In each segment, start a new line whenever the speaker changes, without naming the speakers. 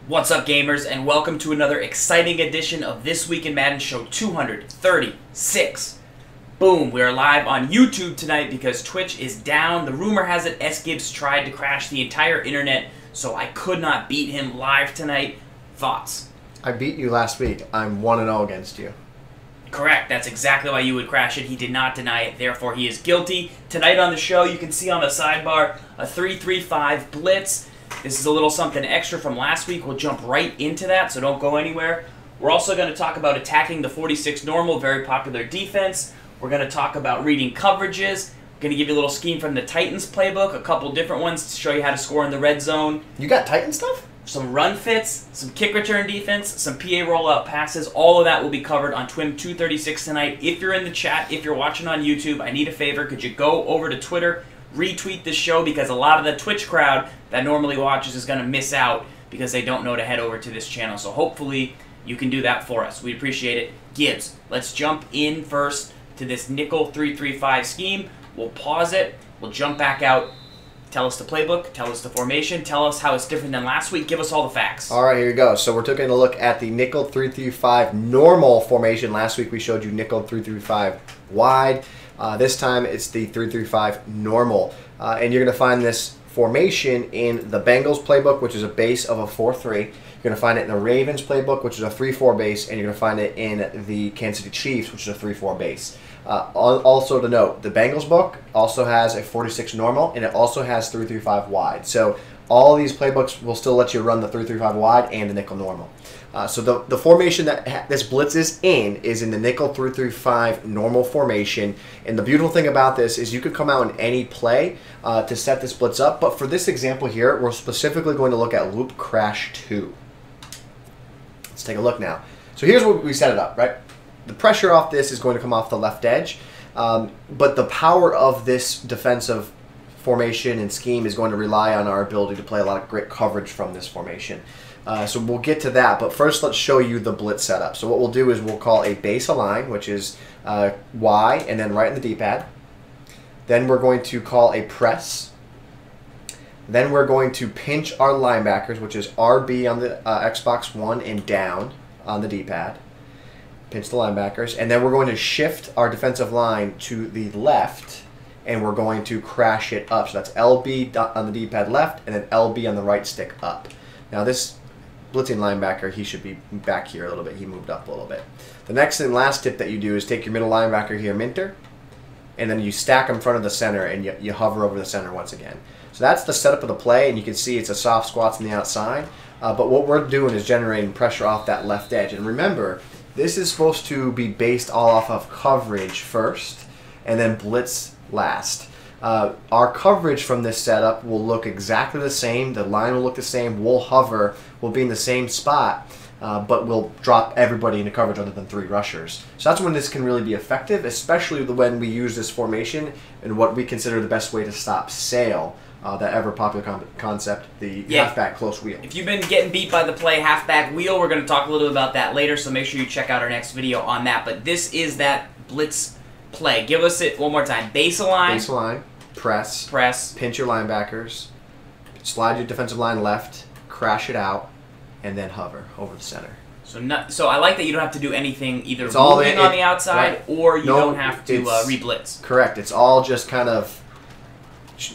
What's up, gamers, and welcome to another exciting edition of This Week in Madden Show 236. Boom, we are live on YouTube tonight because Twitch is down. The rumor has it SGibs tried to crash the entire internet, so I could not beat him live tonight. Thoughts?
I beat you last week. I'm 1-0 against you.
Correct, that's exactly why you would crash it. He did not deny it, therefore he is guilty. Tonight on the show, you can see on the sidebar a 3-3-5 Blitz. This is a little something extra from last week. We'll jump right into that, so don't go anywhere. We're also going to talk about attacking the 46 normal, very popular defense. We're going to talk about reading coverages. We're going to give you a little scheme from the Titans playbook, a couple different ones to show you how to score in the red zone.
You got Titan stuff?
Some run fits, some kick return defense, some PA rollout passes. All of that will be covered on TWIM 236 tonight. If you're in the chat, if you're watching on YouTube, I need a favor. Could you go over to Twitter, retweet this show, because a lot of the Twitch crowd that normally watches is going to miss out because they don't know to head over to this channel. So hopefully you can do that for us. We appreciate it. Gibbs, let's jump in first to this nickel 3-3-5 scheme. We'll pause it. We'll jump back out. Tell us the playbook. Tell us the formation. Tell us how it's different than last week. Give us all the facts.
All right, here you go. So we're taking a look at the nickel 3-3-5 normal formation. Last week we showed you nickel 3-3-5 wide. This time it's the 3-3-5 normal. And you're going to find this formation in the Bengals playbook, which is a base of a 4-3. You're going to find it in the Ravens playbook, which is a 3-4 base, and you're going to find it in the Kansas City Chiefs, which is a 3-4 base. Also to note, the Bengals book also has a 46 normal, and it also has 3-3-5 wide. So all these playbooks will still let you run the 3-3-5 wide and the nickel normal. So the formation that this blitz is in the nickel 3-3-5 normal formation. And the beautiful thing about this is you could come out in any play to set this blitz up. But for this example here, we're specifically going to look at loop crash 2. Let's take a look now. So here's where we set it up, right? The pressure off this is going to come off the left edge. But the power of this defensive formation and scheme is going to rely on our ability to play a lot of great coverage from this formation. So we'll get to that, but first let's show you the blitz setup. So what we'll do is we'll call a base align, which is Y, and then right in the D-pad. Then we're going to call a press. Then we're going to pinch our linebackers, which is RB on the Xbox One and down on the D-pad. Pinch the linebackers. And then we're going to shift our defensive line to the left, and we're going to crash it up. So that's LB on the D-pad left, and then LB on the right stick up. Now this blitzing linebacker, he should be back here a little bit. He moved up a little bit. The next and last tip that you do is take your middle linebacker here, Minter, and then you stack him in front of the center, and you hover over the center once again. So that's the setup of the play, and you can see it's a soft squats on the outside. But what we're doing is generating pressure off that left edge. And remember, this is supposed to be based all off of coverage first, and then blitz last. Our coverage from this setup will look exactly the same. The line will look the same. We'll hover. We'll be in the same spot, but we'll drop everybody into coverage other than 3 rushers. So that's when this can really be effective, especially when we use this formation in what we consider the best way to stop sail, that ever-popular concept, the halfback close wheel.
If you've been getting beat by the play halfback wheel, we're going to talk a little bit about that later, so make sure you check out our next video on that. But this is that blitz play. Give us it one more time. Base align.
Base align. Press.
Press.
Pinch your linebackers. Slide your defensive line left. Crash it out. And then hover over the center.
So I like that you don't have to do anything either
it's all
moving on the outside, right, or you don't have to re-blitz.
Correct. It's all just kind of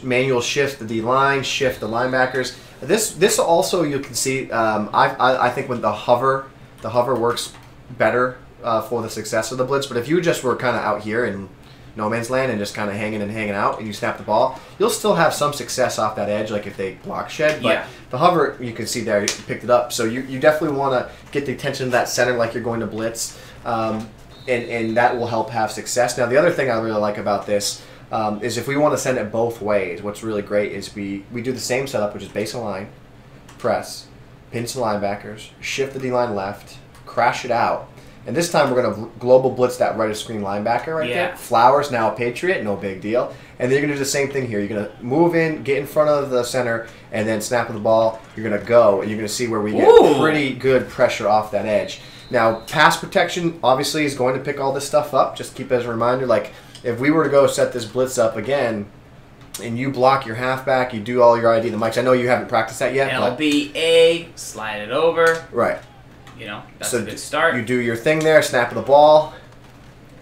manual shift the D-line, shift the linebackers. This also you can see, I think when the hover works better for the success of the blitz. But if you just were kind of out here in no man's land and just kind of hanging out and you snap the ball, you'll still have some success off that edge, like if they block shed. But the hover, you can see there, you picked it up. So you definitely want to get the attention of that center like you're going to blitz, and that will help have success. Now the other thing I really like about this is if we want to send it both ways, what's really great is we do the same setup, which is base align, press, pinch the linebackers, shift the D-line left, crash it out. And this time we're going to global blitz that right of screen linebacker right there. Flowers, now a Patriot, no big deal. And then you're going to do the same thing here. You're going to move in, get in front of the center, and then snap the ball. You're going to go, and you're going to see where we get pretty good pressure off that edge. Now, pass protection obviously is going to pick all this stuff up. Just keep as a reminder, like if we were to go set this blitz up again, and you block your halfback, you do all your ID the mics. I know you haven't practiced that yet.
LBA, slide it over.
Right.
You know, that's a good start.
You do your thing there, snap of the ball.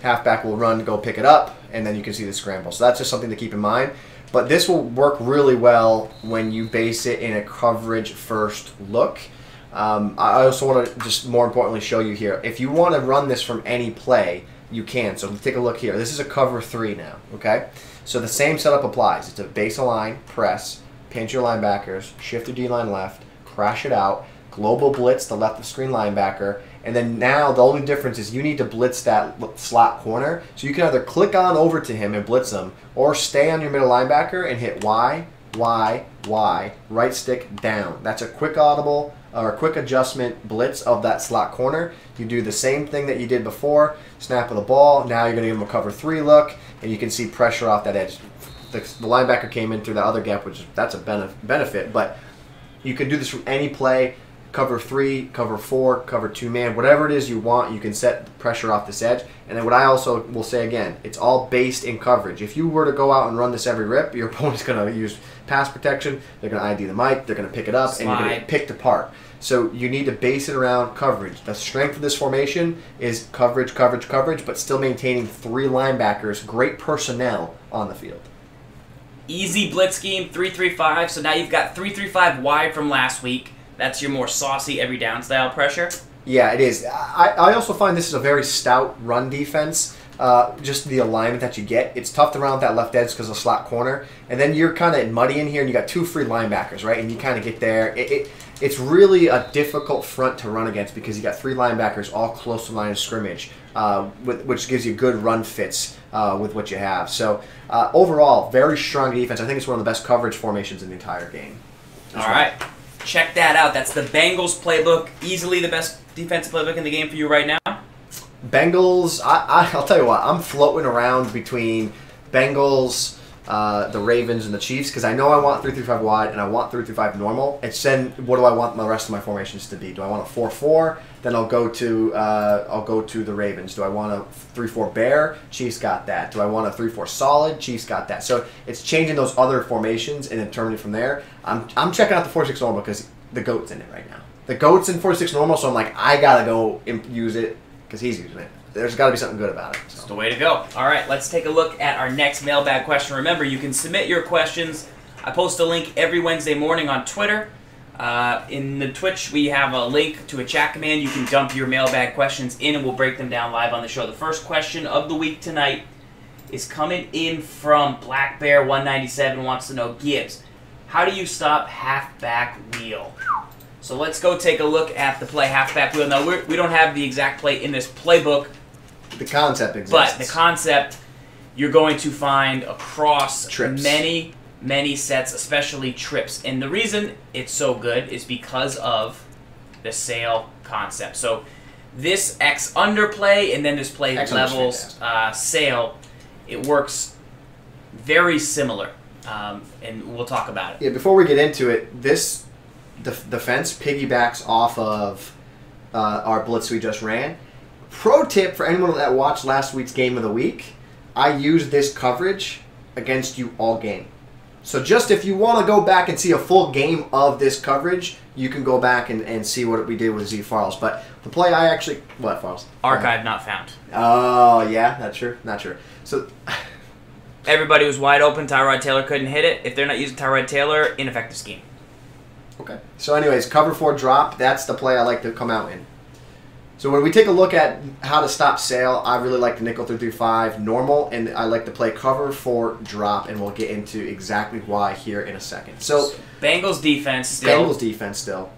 Halfback will run, go pick it up, and then you can see the scramble. So that's just something to keep in mind. But this will work really well when you base it in a coverage first look. I also want to just more importantly show you here. If you want to run this from any play, you can. So take a look here. This is a cover 3 now, okay? So the same setup applies. It's a base align, press, pinch your linebackers, shift your D-line left, crash it out, global blitz the left of screen linebacker, and then now the only difference is you need to blitz that slot corner. So you can either click on over to him and blitz him, or stay on your middle linebacker and hit Y, Y, Y, right stick down. That's a quick audible or a quick adjustment blitz of that slot corner. You do the same thing that you did before, snap of the ball. Now you're going to give him a cover 3 look, and you can see pressure off that edge. The linebacker came in through that other gap, which that's a benefit, but you can do this from any play. Cover 3, cover 4, cover 2-man, whatever it is you want, you can set pressure off this edge. And then what I also will say again, it's all based in coverage. If you were to go out and run this every rip, your opponent's going to use pass protection, they're going to ID the mic, they're going to pick it up, and you're going to get picked apart. So you need to base it around coverage. The strength of this formation is coverage, coverage, coverage, but still maintaining 3 linebackers, great personnel on the field.
Easy blitz scheme, 3-3-5. So now you've got 3-3-5 wide from last week. That's your more saucy every down style pressure. Yeah,
it is. I also find this is a very stout run defense. Just the alignment that you get. It's tough to round that left edge because of the slot corner. And then you're kind of muddy in here, and you got 2 free linebackers, right? And you kind of get there. It's really a difficult front to run against because you got 3 linebackers all close to the line of scrimmage, which gives you good run fits with what you have. So overall, very strong defense. I think it's one of the best coverage formations in the entire game.
All right. Check that out. That's the Bengals playbook. Easily the best defensive playbook in the game for you right now.
Bengals, I'll tell you what, I'm floating around between Bengals, the Ravens, and the Chiefs because I know I want 3-3-5 wide and I want 3-3-5 normal. It's then what do I want the rest of my formations to be? Do I want a 4-4? Then I'll go to the Ravens. Do I want a 3-4 bear? Chiefs got that. Do I want a 3-4 solid? Chiefs got that. So it's changing those other formations and determining from there. I'm checking out the 4-6 normal because the GOAT's in it right now. The GOAT's in 4-6 normal, so I'm like, I gotta go use it because he's using it. There's got to be something good about it. So.
It's the way to go. All right, let's take a look at our next mailbag question. Remember, you can submit your questions. I post a link every Wednesday morning on Twitter. In the Twitch, we have a link to a chat command. You can dump your mailbag questions in, and we'll break them down live on the show. The first question of the week tonight is coming in from Black Bear 197. Wants to know, Gibbs, how do you stop halfback wheel? So let's go take a look at the play halfback wheel. Now, we don't have the exact play in this playbook.
The concept exists.
But the concept you're going to find across
trips.
many sets, especially trips. And the reason it's so good is because of the sail concept. So this X underplay and then this play
X
levels sail, it works very similar. And we'll talk about it.
Yeah, before we get into it, this defense piggybacks off of our blitz we just ran. Pro tip for anyone that watched last week's game of the week, I used this coverage against you all game. So just if you want to go back and see a full game of this coverage, you can go back and see what we did with Z Farls. But the play I actually... What, Farls?
Archive not found.
Oh, yeah? Not sure? Not sure. So...
Everybody was wide open. Tyrod Taylor couldn't hit it. If they're not using Tyrod Taylor, ineffective scheme.
Okay. So anyways, cover 4 drop, that's the play I like to come out in. So when we take a look at how to stop sail, I really like the nickel 3-5 normal, and I like to play cover 4 drop, and we'll get into exactly why here in a second. So
Bengals defense still.
Bengals defense still.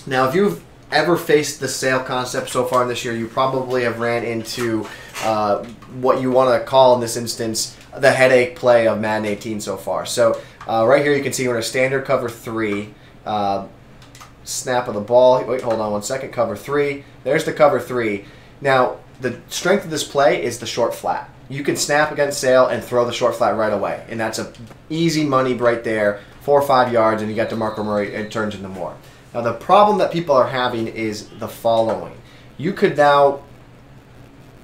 Now, if you've ever faced the sail concept so far this year, you probably have ran into what you want to call in this instance the headache play of Madden 18 so far. So right here you can see we're in a standard cover 3. Snap of the ball. Wait, hold on one second. Cover 3. There's the cover 3. Now, the strength of this play is the short flat. You can snap against sail and throw the short flat right away. And that's a easy money right there. 4 or 5 yards, and you got DeMarco Murray, it turns into more. Now, the problem that people are having is the following. You could now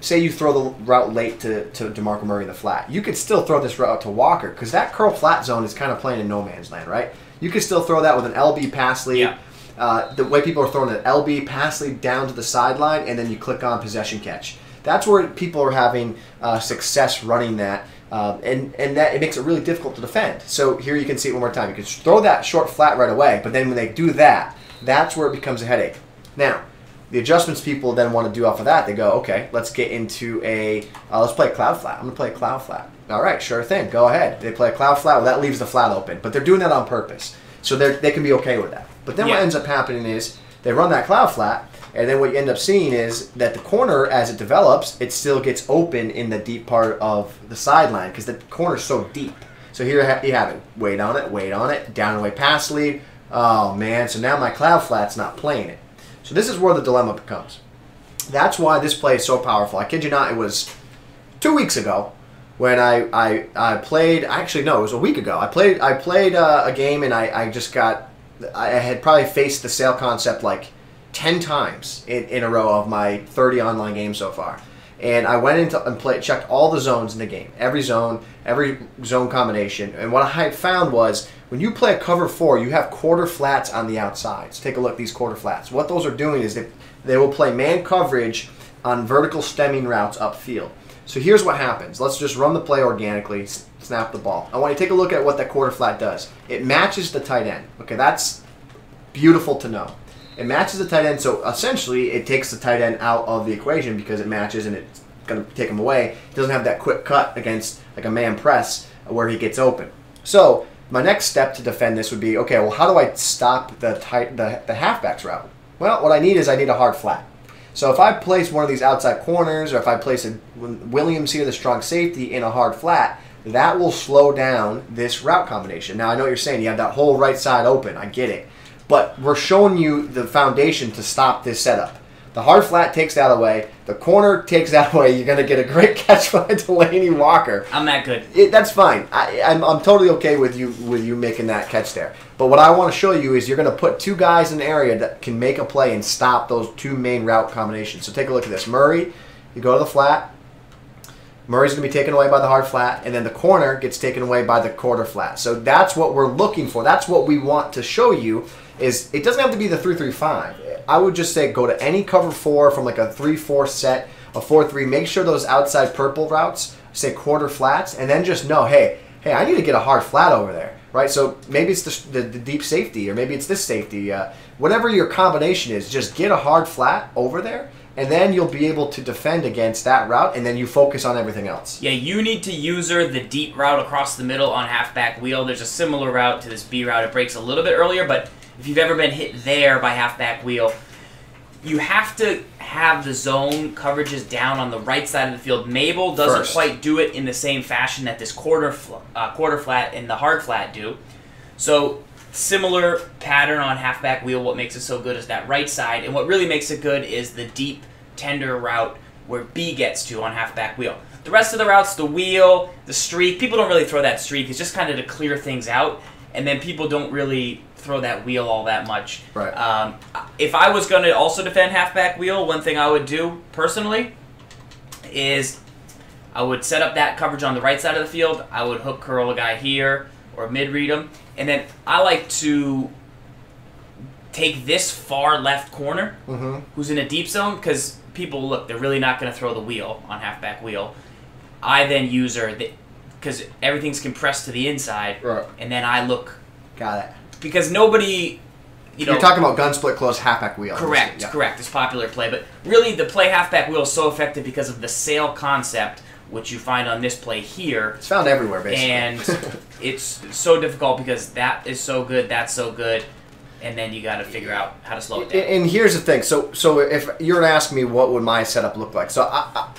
say you throw the route late to DeMarco Murray in the flat. You could still throw this route to Walker because that curl flat zone is kind of playing in no man's land, right? You could still throw that with an LB pass lead. Yeah. The way people are throwing an LB pass lead down to the sideline, and then you click on possession catch. That's where people are having success running that, and that it makes it really difficult to defend. So here you can see it one more time. You can throw that short flat right away, but then when they do that, that's where it becomes a headache. Now, the adjustments people then want to do off of that, they go, okay, let's get into a, let's play a cloud flat. I'm going to play a cloud flat. All right, sure thing. Go ahead. They play a cloud flat. Well, that leaves the flat open. But they're doing that on purpose. So they can be okay with that. But then what ends up happening is they run that cloud flat, and then what you end up seeing is that the corner, as it develops, it still gets open in the deep part of the sideline because the corner's so deep. So here you have it. Wait on it, down and away pass lead. Oh, man, so now my cloud flat's not playing it. So this is where the dilemma becomes. That's why this play is so powerful. I kid you not, it was 2 weeks ago when I played. Actually, no, it was a week ago. I played a game, and I had probably faced the sale concept like 10 times in a row of my 30 online games so far. And I went into and checked all the zones in the game, every zone combination. And what I had found was when you play a cover 4, you have quarter flats on the outsides. Take a look at these quarter flats. What those are doing is they will play man coverage on vertical stemming routes upfield. So here's what happens. Let's just run the play organically, snap the ball. I want you to take a look at what that quarter flat does. It matches the tight end. Okay, that's beautiful to know. It matches the tight end, so essentially it takes the tight end out of the equation because it matches and it's going to take him away. It doesn't have that quick cut against like a man press where he gets open. So my next step to defend this would be, okay, well, how do I stop the halfback's route? Well, what I need a hard flat. So if I place one of these outside corners, or if I place a Williams here, the strong safety, in a hard flat, that will slow down this route combination. Now, I know what you're saying. You have that whole right side open. I get it. But we're showing you the foundation to stop this setup. The hard flat takes that away. The corner takes that away. You're going to get a great catch by Delaney Walker.
I'm that good.
That's fine. I'm totally okay with you making that catch there. But what I want to show you is you're going to put two guys in an area that can make a play and stop those two main route combinations. So take a look at this. Murray, you go to the flat. Murray's going to be taken away by the hard flat, and then the corner gets taken away by the quarter flat. So that's what we're looking for. That's what we want to show you. Is it doesn't have to be the 3-3-5. I would just say go to any cover 4 from like a 3-4 set, a 4-3. Make sure those outside purple routes say quarter flats, and then just know, hey, I need to get a hard flat over there, right? So maybe it's the deep safety, or maybe it's this safety. Whatever your combination is, just get a hard flat over there, and then you'll be able to defend against that route, and then you focus on everything else.
Yeah, you need to user the deep route across the middle on halfback wheel. There's a similar route to this B route. It breaks a little bit earlier, but if you've ever been hit there by halfback wheel, you have to have the zone coverages down on the right side of the field. Mabel doesn't quite do it in the same fashion that this quarter flat and the hard flat do. So similar pattern on halfback wheel. What makes it so good is that right side, and what really makes it good is the deep tender route where B gets to on halfback wheel. The rest of the routes, the wheel, the streak, people don't really throw that streak. It's just kind of to clear things out, and then people don't really throw that wheel all that much.
Right.
If I was going to also defend halfback wheel, one thing I would do personally is I would set up that coverage on the right side of the field. I would hook curl a guy here or mid-read him. And then I like to take this far left corner who's in a deep zone because people, look, they're really not going to throw the wheel on halfback wheel. I then use her because everything's compressed to the inside.
Right.
And then I look.
Got it.
Because nobody,
you're talking about gun split close halfback wheel.
Correct, correct. It's popular play, but really the play halfback wheel is so effective because of the sail concept, which you find on this play here.
It's found everywhere, basically.
And it's so difficult because that is so good, that's so good, and then you got to figure out how to slow it down.
And here's the thing. So if you're asking me what would my setup look like, so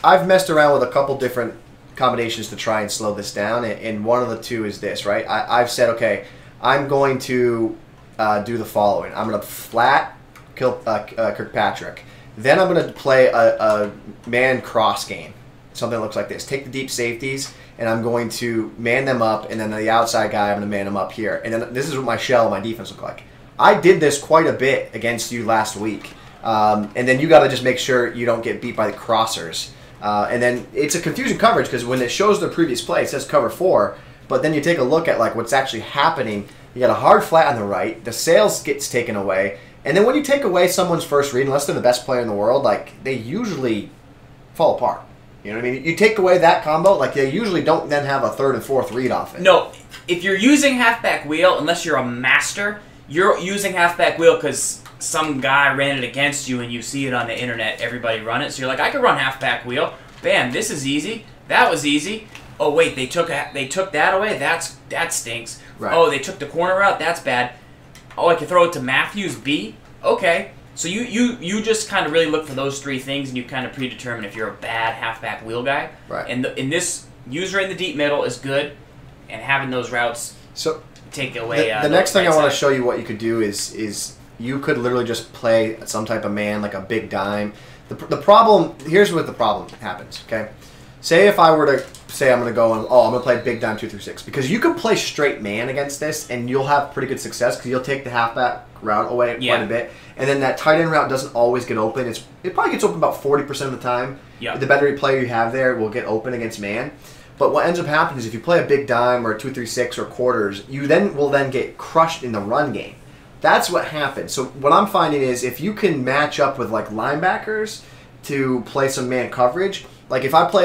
I've messed around with a couple different combinations to try and slow this down, and one of the two is this, right? I've said, okay, I'm going to do the following. I'm going to flat kill Kirkpatrick. Then I'm going to play a man cross game. Something that looks like this. Take the deep safeties, and I'm going to man them up, and then the outside guy, I'm going to man them up here. And then this is what my shell and my defense look like. I did this quite a bit against you last week. And then you got to just make sure you don't get beat by the crossers. And then it's a confusing coverage because when it shows the previous play, it says cover 4, but then you take a look at like what's actually happening. You got a hard flat on the right. The sails gets taken away. And then when you take away someone's first read, unless they're the best player in the world, like they usually fall apart. You know what I mean? You take away that combo, like they usually don't then have a third and fourth read off it.
No, if you're using halfback wheel, unless you're a master, you're using halfback wheel because some guy ran it against you and you see it on the internet, everybody run it. So you're like, I could run halfback wheel. Bam, this is easy. That was easy. Oh wait, they took that away. That stinks.
Right.
Oh, they took the corner route. That's bad. Oh, I can throw it to Matthews B. Okay. So you just kind of really look for those 3 things, and you kind of predetermine if you're a bad halfback wheel guy.
Right.
And in this, user in the deep middle is good, and having those routes take away.
The next thing I want to show you what you could do is you could literally just play some type of man, like a big dime. The problem, here's what the problem happens, okay? Say if I were to say I'm going to go and, I'm going to play big dime 2 through 6. Because you can play straight man against this, and you'll have pretty good success because you'll take the halfback route away quite a bit. And then that tight end route doesn't always get open. It probably gets open about 40% of the time.
Yeah.
The better player you have there will get open against man. But what ends up happening is if you play a big dime or a 2-3-6 or quarters, you will get crushed in the run game. That's what happens. So what I'm finding is if you can match up with like linebackers to play some man coverage, like if I play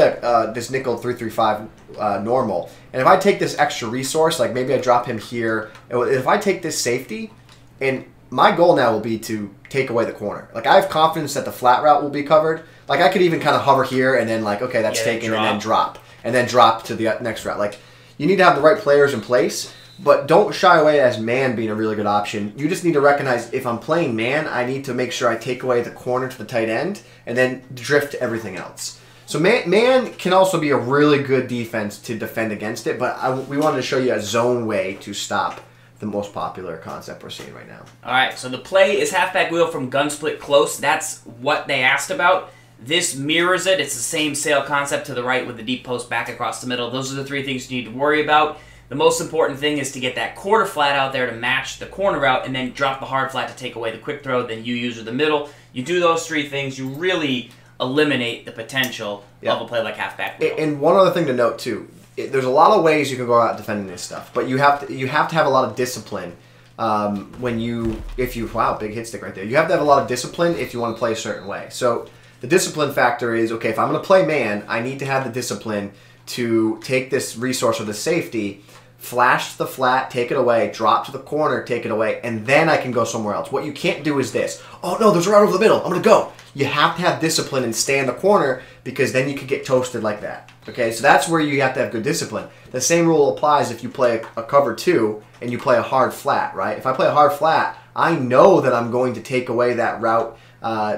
this nickel 3-3-5 normal, and if I take this extra resource, like maybe I drop him here, if I take this safety, and my goal now will be to take away the corner. Like I have confidence that the flat route will be covered. Like I could even kind of hover here and then like, okay, that's taken, and then drop. And then drop to the next route. Like you need to have the right players in place, but don't shy away as man being a really good option. You just need to recognize if I'm playing man, I need to make sure I take away the corner to the tight end and then drift everything else. So man can also be a really good defense to defend against it, but we wanted to show you a zone way to stop the most popular concept we're seeing right now.
All right, so the play is halfback wheel from gun split close. That's what they asked about. This mirrors it. It's the same sail concept to the right with the deep post back across the middle. Those are the 3 things you need to worry about. The most important thing is to get that quarter flat out there to match the corner route and then drop the hard flat to take away the quick throw. Then you use the middle. You do those 3 things, you really eliminate the potential of a play like halfback wheel.
And one other thing to note too, there's a lot of ways you can go out defending this stuff, but you have to have a lot of discipline wow, big hit stick right there. You have to have a lot of discipline if you want to play a certain way. So the discipline factor is, okay, if I'm going to play man, I need to have the discipline to take this resource or the safety, flash the flat, take it away, drop to the corner, take it away, and then I can go somewhere else. What you can't do is this. Oh no, there's a route over the middle. I'm going to go. You have to have discipline and stay in the corner because then you could get toasted like that. Okay, so that's where you have to have good discipline. The same rule applies if you play a cover 2 and you play a hard flat, right? If I play a hard flat, I know that I'm going to take away that route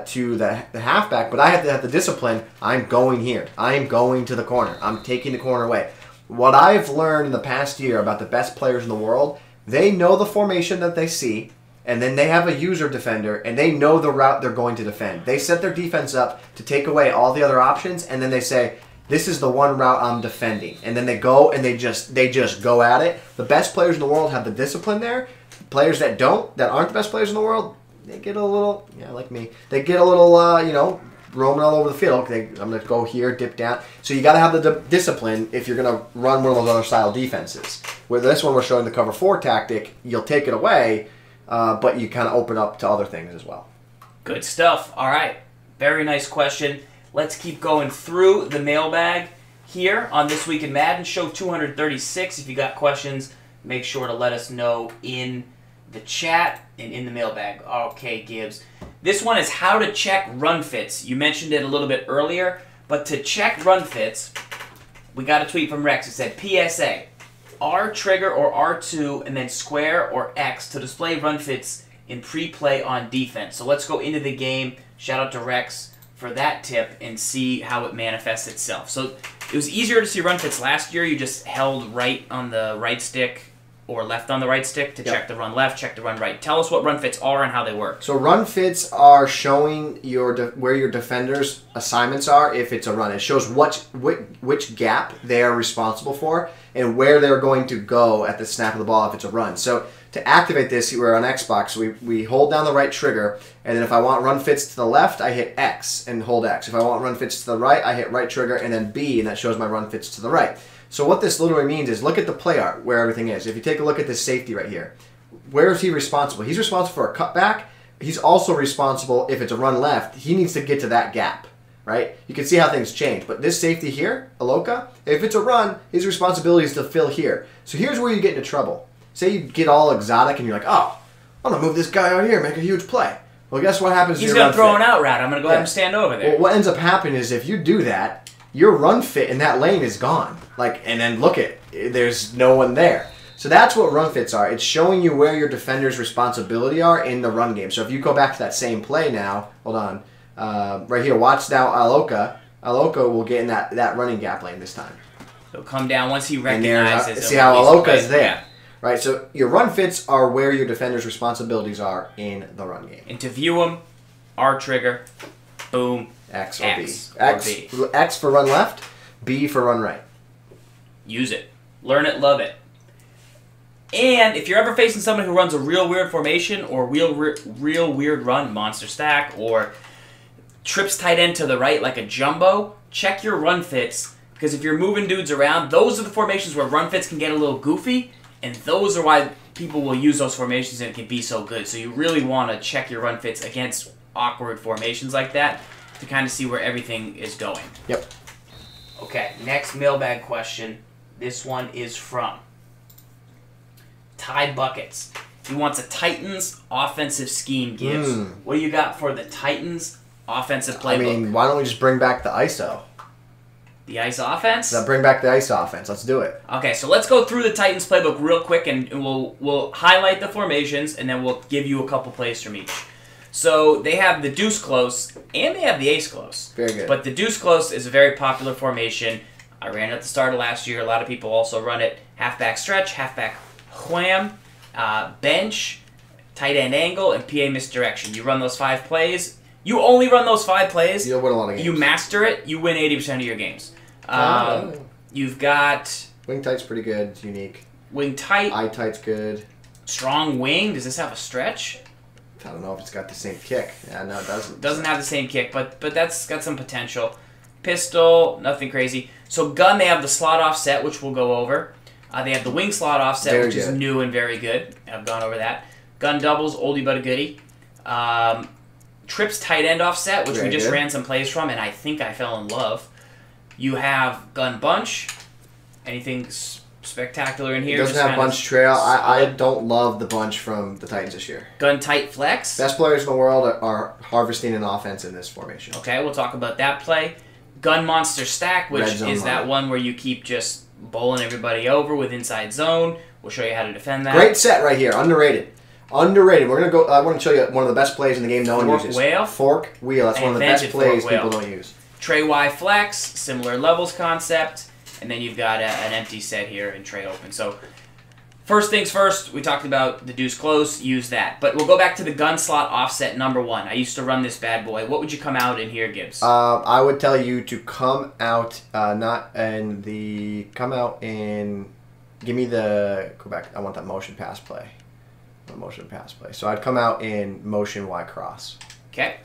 to the halfback, but I have to have the discipline. I'm going here. I'm going to the corner. I'm taking the corner away. What I've learned in the past year about the best players in the world, they know the formation that they see, and then they have a user defender, and they know the route they're going to defend. They set their defense up to take away all the other options, and then they say, this is the one route I'm defending. And then they go and they just go at it. The best players in the world have the discipline there. Players that aren't the best players in the world, they get a little, like me, they get a little, roaming all over the field. I'm going to go here, dip down. So you got to have the discipline if you're going to run one of those other style defenses. Where this one we're showing the cover 4 tactic, you'll take it away, but you kind of open up to other things as well.
Good stuff. All right. Very nice question. Let's keep going through the mailbag here on This Week in Madden, show 236. If you got questions, make sure to let us know in the chat and in the mailbag. Okay, Gibbs. This one is how to check run fits. You mentioned it a little bit earlier, but to check run fits, we got a tweet from Rex. It said, PSA, R trigger or R2 and then square or X to display run fits in pre-play on defense. So let's go into the game. Shout out to Rex for that tip and see how it manifests itself. So it was easier to see run fits last year. You just held right on the right stick or left on the right stick to check the run left, check the run right. Tell us what run fits are and how they work.
So run fits are showing where your defender's assignments are if it's a run. It shows which gap they are responsible for and where they're going to go at the snap of the ball if it's a run. So to activate this, we're on Xbox. We hold down the right trigger, and then if I want run fits to the left, I hit X and hold X. If I want run fits to the right, I hit right trigger and then B, and that shows my run fits to the right. So what this literally means is look at the play art where everything is. If you take a look at this safety right here, where is he responsible? He's responsible for a cutback. He's also responsible if it's a run left. He needs to get to that gap, right? You can see how things change. But this safety here, Aloka, if it's a run, his responsibility is to fill here. So here's where you get into trouble. Say you get all exotic and you're like, oh, I'm going to move this guy out here, make a huge play. Well, guess what happens?
He's going to throw an out route. I'm going to go ahead and stand over there.
Well, what ends up happening is if you do that, your run fit in that lane is gone. And then look there's no one there. So that's what run fits are. It's showing you where your defender's responsibility are in the run game. So if you go back to that same play now, hold on, right here, watch now Aloka. Aloka will get in that running gap lane this time.
He'll come down once he recognizes.
See how Aloka is there. Yeah. Right, so your run fits are where your defender's responsibilities are in the run game.
And to view them, R trigger, boom,
X or B. X for run left, B for run right.
Use it. Learn it, love it. And if you're ever facing someone who runs a real weird formation or real weird run, monster stack, or trips tight end to the right like a jumbo, check your run fits, because if you're moving dudes around, those are the formations where run fits can get a little goofy, and those are why people will use those formations and it can be so good. So you really want to check your run fits against awkward formations like that to kind of see where everything is going.
Yep.
Okay, next mailbag question. This one is from Ty Buckets. He wants a Titans offensive scheme, Gibbs. What do you got for the Titans offensive playbook?
I mean, why don't we just bring back the ISO?
The ISO offense?
Bring back the ISO offense. Let's do it.
Okay, so let's go through the Titans playbook real quick, and we'll highlight the formations, and then we'll give you a couple plays from each. So they have the deuce close, and they have the ace close.
Very good.
But the deuce close is a very popular formation. I ran it at the start of last year. A lot of people also run it. Halfback stretch, halfback wham, bench, tight end angle, and PA misdirection. You run those 5 plays. You only run those 5 plays.
You'll win a lot of games.
You master it, you win 80% of your games. You've got...
Wing tight's pretty good. It's unique.
Wing tight.
Eye tight's good.
Strong wing. Does this have a stretch?
I don't know if it's got the same kick. Yeah, no, it doesn't.
Doesn't have the same kick, but that's got some potential. Pistol, nothing crazy. So gun, they have the slot offset, which we'll go over. They have the wing slot offset, which is new and very good. I've gone over that. Gun doubles, oldie but a goodie. Trips tight end offset, which we just ran some plays from, and I think I fell in love. You have gun bunch. Anything spectacular in here?
It doesn't have bunch trail. I don't love the bunch from the Titans this year.
Gun tight flex.
Best players in the world are harvesting an offense in this formation.
Okay, we'll talk about that play. Gun monster stack, which is that one where you keep just bowling everybody over with inside zone. We'll show you how to defend that.
Great set right here. Underrated. Underrated. We're gonna go. I want to show you one of the best plays in the game. No one uses.
Whale.
Fork wheel. That's one of the best plays people don't use.
Tray Y flex, similar levels concept, and then you've got an empty set here and tray open. So first things first, we talked about the deuce close, use that. But we'll go back to the gun slot offset number 1. I used to run this bad boy. What would you come out in here, Gibbs?
I would tell you to come out, give me the, go back, I want that motion pass play. Motion pass play. So I'd come out in motion Y cross.
Okay.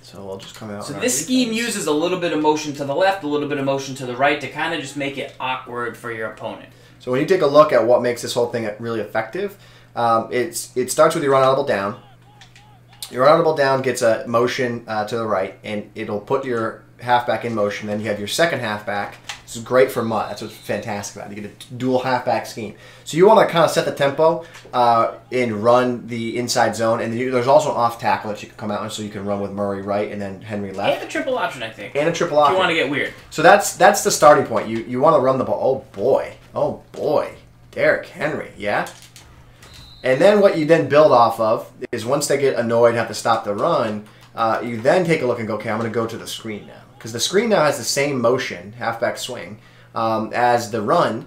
So we'll just come out.
So this scheme uses a little bit of motion to the left, a little bit of motion to the right to kind of just make it awkward for your opponent.
So when you take a look at what makes this whole thing really effective, it starts with your run audible down. Your run audible down gets a motion to the right, and it'll put your halfback in motion. Then you have your second halfback. This is great for MUT. That's what's fantastic about it. You get a dual halfback scheme. So you want to kind of set the tempo and run the inside zone. And there's also an off tackle that you can come out on, so you can run with Murray right and then Henry left.
And a triple option, I think.
And a triple option.
If you want to get weird.
So that's the starting point. You want to run the ball. Oh boy. Derrick Henry, yeah? And then what you then build off of is once they get annoyed and have to stop the run, you then take a look and go, okay, I'm going to go to the screen now. Because the screen now has the same motion, halfback swing, as the run.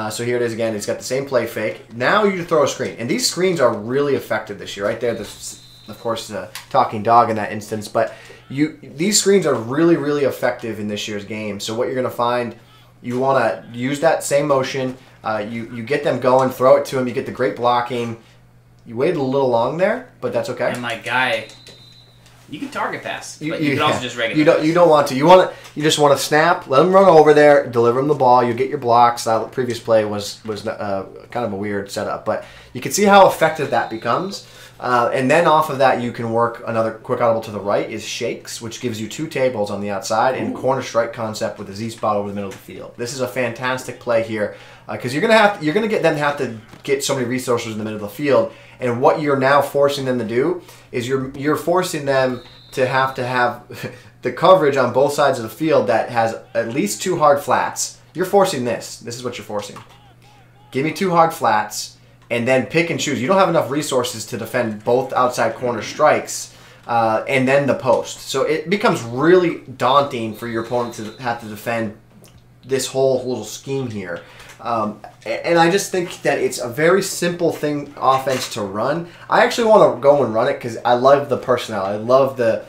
So here it is again. It's got the same play fake. Now you throw a screen. And these screens are really effective this year. Right there, of course, the talking dog in that instance. But these screens are really, really effective in this year's game. So what you're going to find, you want to use that same motion. You get them going, throw it to them. You get the great blocking. You waited a little long there, but that's okay.
And my guy, you can target pass, but you can also just regular.
You don't want to. You just want to snap, let them run over there, deliver them the ball. You get your blocks. That previous play was kind of a weird setup, but you can see how effective that becomes. And then off of that, you can work another quick audible to the right is shakes, which gives you 2 tables on the outside and corner strike concept with a Z spot over the middle of the field. This is a fantastic play here because you're gonna have to get so many resources in the middle of the field. And what you're now forcing them to do is you're forcing them to have the coverage on both sides of the field that has at least 2 hard flats. You're forcing this. This is what you're forcing. Give me 2 hard flats, and then pick and choose. You don't have enough resources to defend both outside corner strikes and then the post. So it becomes really daunting for your opponent to have to defend this whole little scheme here. And I just think that it's a very simple offense to run. I actually want to go and run it because I love the personnel. I love the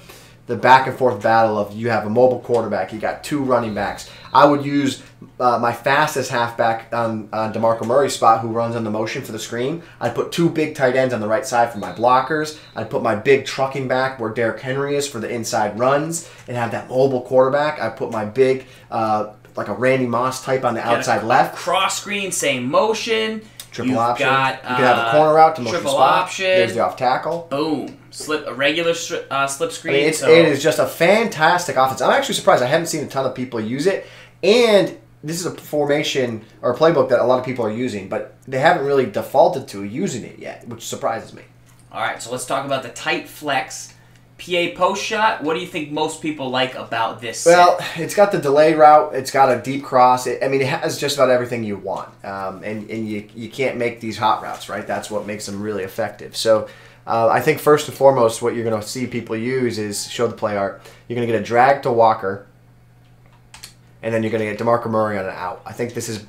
back and forth battle of you have a mobile quarterback, you got 2 running backs. I would use my fastest halfback on DeMarco Murray's spot who runs on the motion for the screen. I'd put 2 big tight ends on the right side for my blockers. I'd put my big trucking back where Derrick Henry is for the inside runs and have that mobile quarterback. I'd put my big like a Randy Moss type on the outside left.
Cross screen, same motion.
Triple option. You can have a corner route to motion
triple
spot.
Option.
There's the off tackle.
Boom. A regular slip screen.
I mean, it is just a fantastic offense. I'm actually surprised. I haven't seen a ton of people use it. And this is a formation or a playbook that a lot of people are using, but they haven't really defaulted to using it yet, which surprises me.
All right, so let's talk about the tight flex. PA post shot, what do you think most people like about this set?
Well, it's got the delayed route. It's got a deep cross. It has just about everything you want. And you can't make these hot routes, right? That's what makes them really effective. So I think first and foremost what you're going to see people use is show the play art. You're going to get a drag to Walker, and then you're going to get DeMarco Murray on an out. I think this is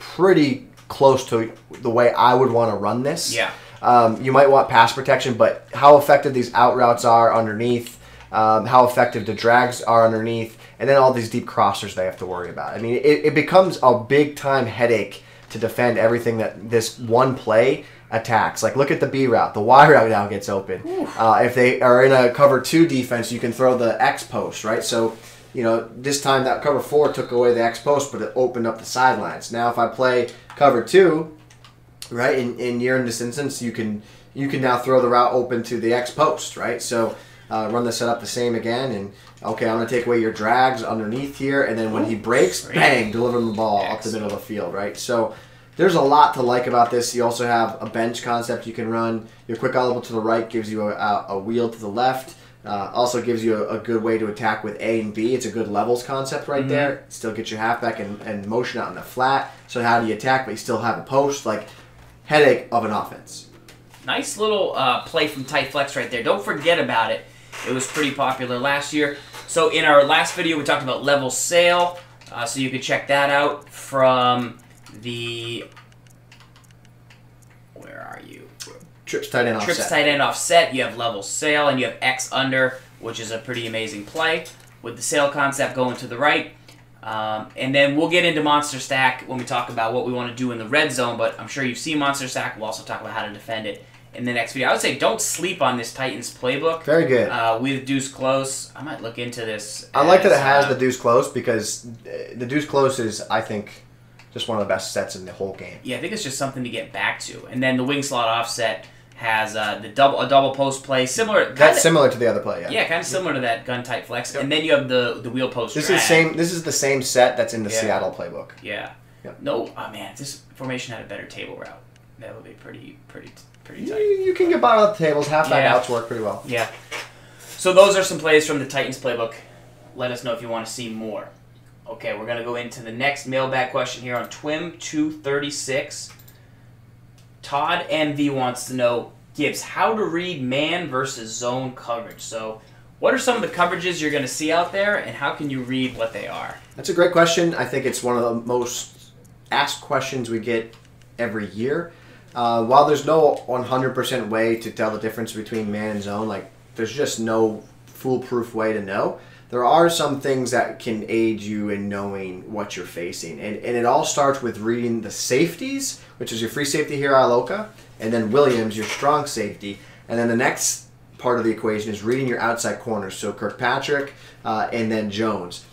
pretty close to the way I would want to run this.
Yeah.
You might want pass protection, but how effective these out routes are underneath, how effective the drags are underneath, and then all these deep crossers they have to worry about. I mean, it becomes a big-time headache to defend everything that this one play attacks. Like, look at the B route. The Y route now gets open. If they are in a cover 2 defense, you can throw the X post, right? So, you know, this time that cover 4 took away the X post, but it opened up the sidelines. Now, if I play cover 2... right, in this instance, you can now throw the route open to the X post, right? So run the setup the same again, and okay, I'm going to take away your drags underneath here, and then when he breaks, bang, deliver him the ball up the middle of the field, right? So there's a lot to like about this. You also have a bench concept you can run. Your quick audible to the right gives you a wheel to the left. Also gives you a good way to attack with A and B. It's a good levels concept right there. Still get your halfback and motion out in the flat. So how do you attack, but you still have a post? Like, headache of an offense.
Nice little play from tight flex right there. Don't forget about it. It was pretty popular last year. So in our last video, we talked about level sail. So you can check that out from the... Where are you?
Trips tight end offset.
Trips tight end offset. You have level sail, and you have X under, which is a pretty amazing play. With the sail concept going to the right. And then we'll get into Monster Stack when we talk about what we want to do in the red zone, but I'm sure you've seen Monster Stack. We'll also talk about how to defend it in the next video. I would say don't sleep on this Titans playbook.
Very good.
With Deuce Close. I might look into this.
I like that it has the Deuce Close because the Deuce Close is, I think, just one of the best sets in the whole game.
Yeah, I think it's just something to get back to. And then the wing slot offset has a double post play, similar.
That's similar to the other play, yeah.
Yeah, kind of similar to that gun type flex. Yep. And then you have the wheel post.
This
drag.
is the same set that's in the Seattle playbook.
Yeah. Yep. No, oh man, if this formation had a better table route, that would be pretty tight.
You can get by with the tables. Half-back outs work pretty well.
Yeah. So those are some plays from the Titans playbook. Let us know if you want to see more. Okay, we're gonna go into the next mailbag question here on TWIM 236. Todd MV wants to know, Gibbs, how to read man versus zone coverage. So what are some of the coverages you're going to see out there, and how can you read what they are?
That's a great question. I think it's one of the most asked questions we get every year. While there's no 100% way to tell the difference between man and zone, like there's just no foolproof way to know. There are some things that can aid you in knowing what you're facing. And it all starts with reading the safeties, which is your free safety here, Iloka, and then Williams, your strong safety. And then the next part of the equation is reading your outside corners, so Kirkpatrick and then Jones.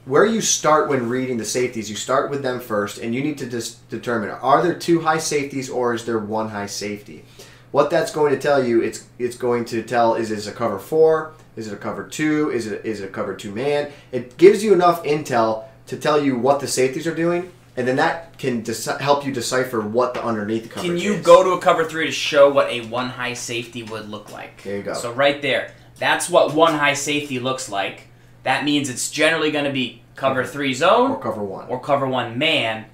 Where you start when reading the safeties, you start with them first, and you need to just determine, are there 2 high safeties or is there 1 high safety? What that's going to tell you, it's going to tell, is it a cover 4? Is it a cover 2? Is it a cover 2 man? It gives you enough intel to tell you what the safeties are doing, and then that can help you decipher what the underneath coverage is.
Can you go to a cover 3 to show what a 1 high safety would look like?
There you go.
So right there, that's what 1 high safety looks like. That means it's generally going to be cover 3 zone.
Or cover 1.
Or cover 1 man.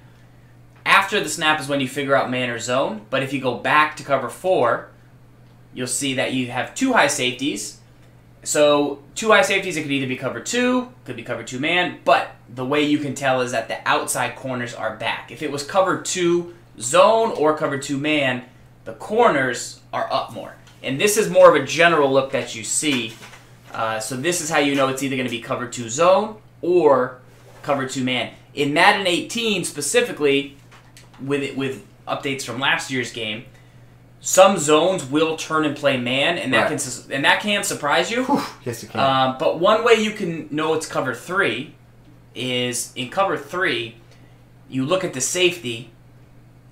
After the snap is when you figure out man or zone. But if you go back to cover 4, you'll see that you have 2 high safeties. So 2 high safeties, it could either be cover 2, could be cover 2 man. But the way you can tell is that the outside corners are back. If it was cover 2 zone or cover 2 man, the corners are up more. And this is more of a general look that you see. So this is how you know it's either going to be cover 2 zone or cover 2 man. In Madden 18 specifically, with updates from last year's game, some zones will turn and play man, and that can surprise you.
Whew. Yes, it can.
But one way you can know it's cover 3 is in cover 3, you look at the safety,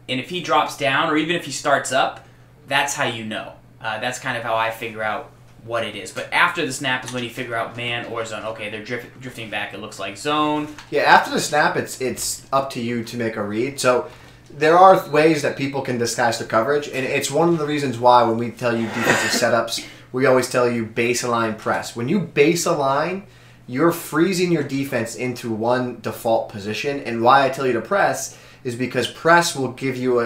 and if he drops down or even if he starts up, that's how you know. That's kind of how I figure out what it is. But after the snap is when you figure out man or zone. Okay, they're drifting back. It looks like zone.
Yeah, after the snap, it's up to you to make a read. So there are ways that people can disguise the coverage, and it's one of the reasons why when we tell you defensive setups, we always tell you base align press. When you base align, you're freezing your defense into one default position, and why I tell you to press is because press will give you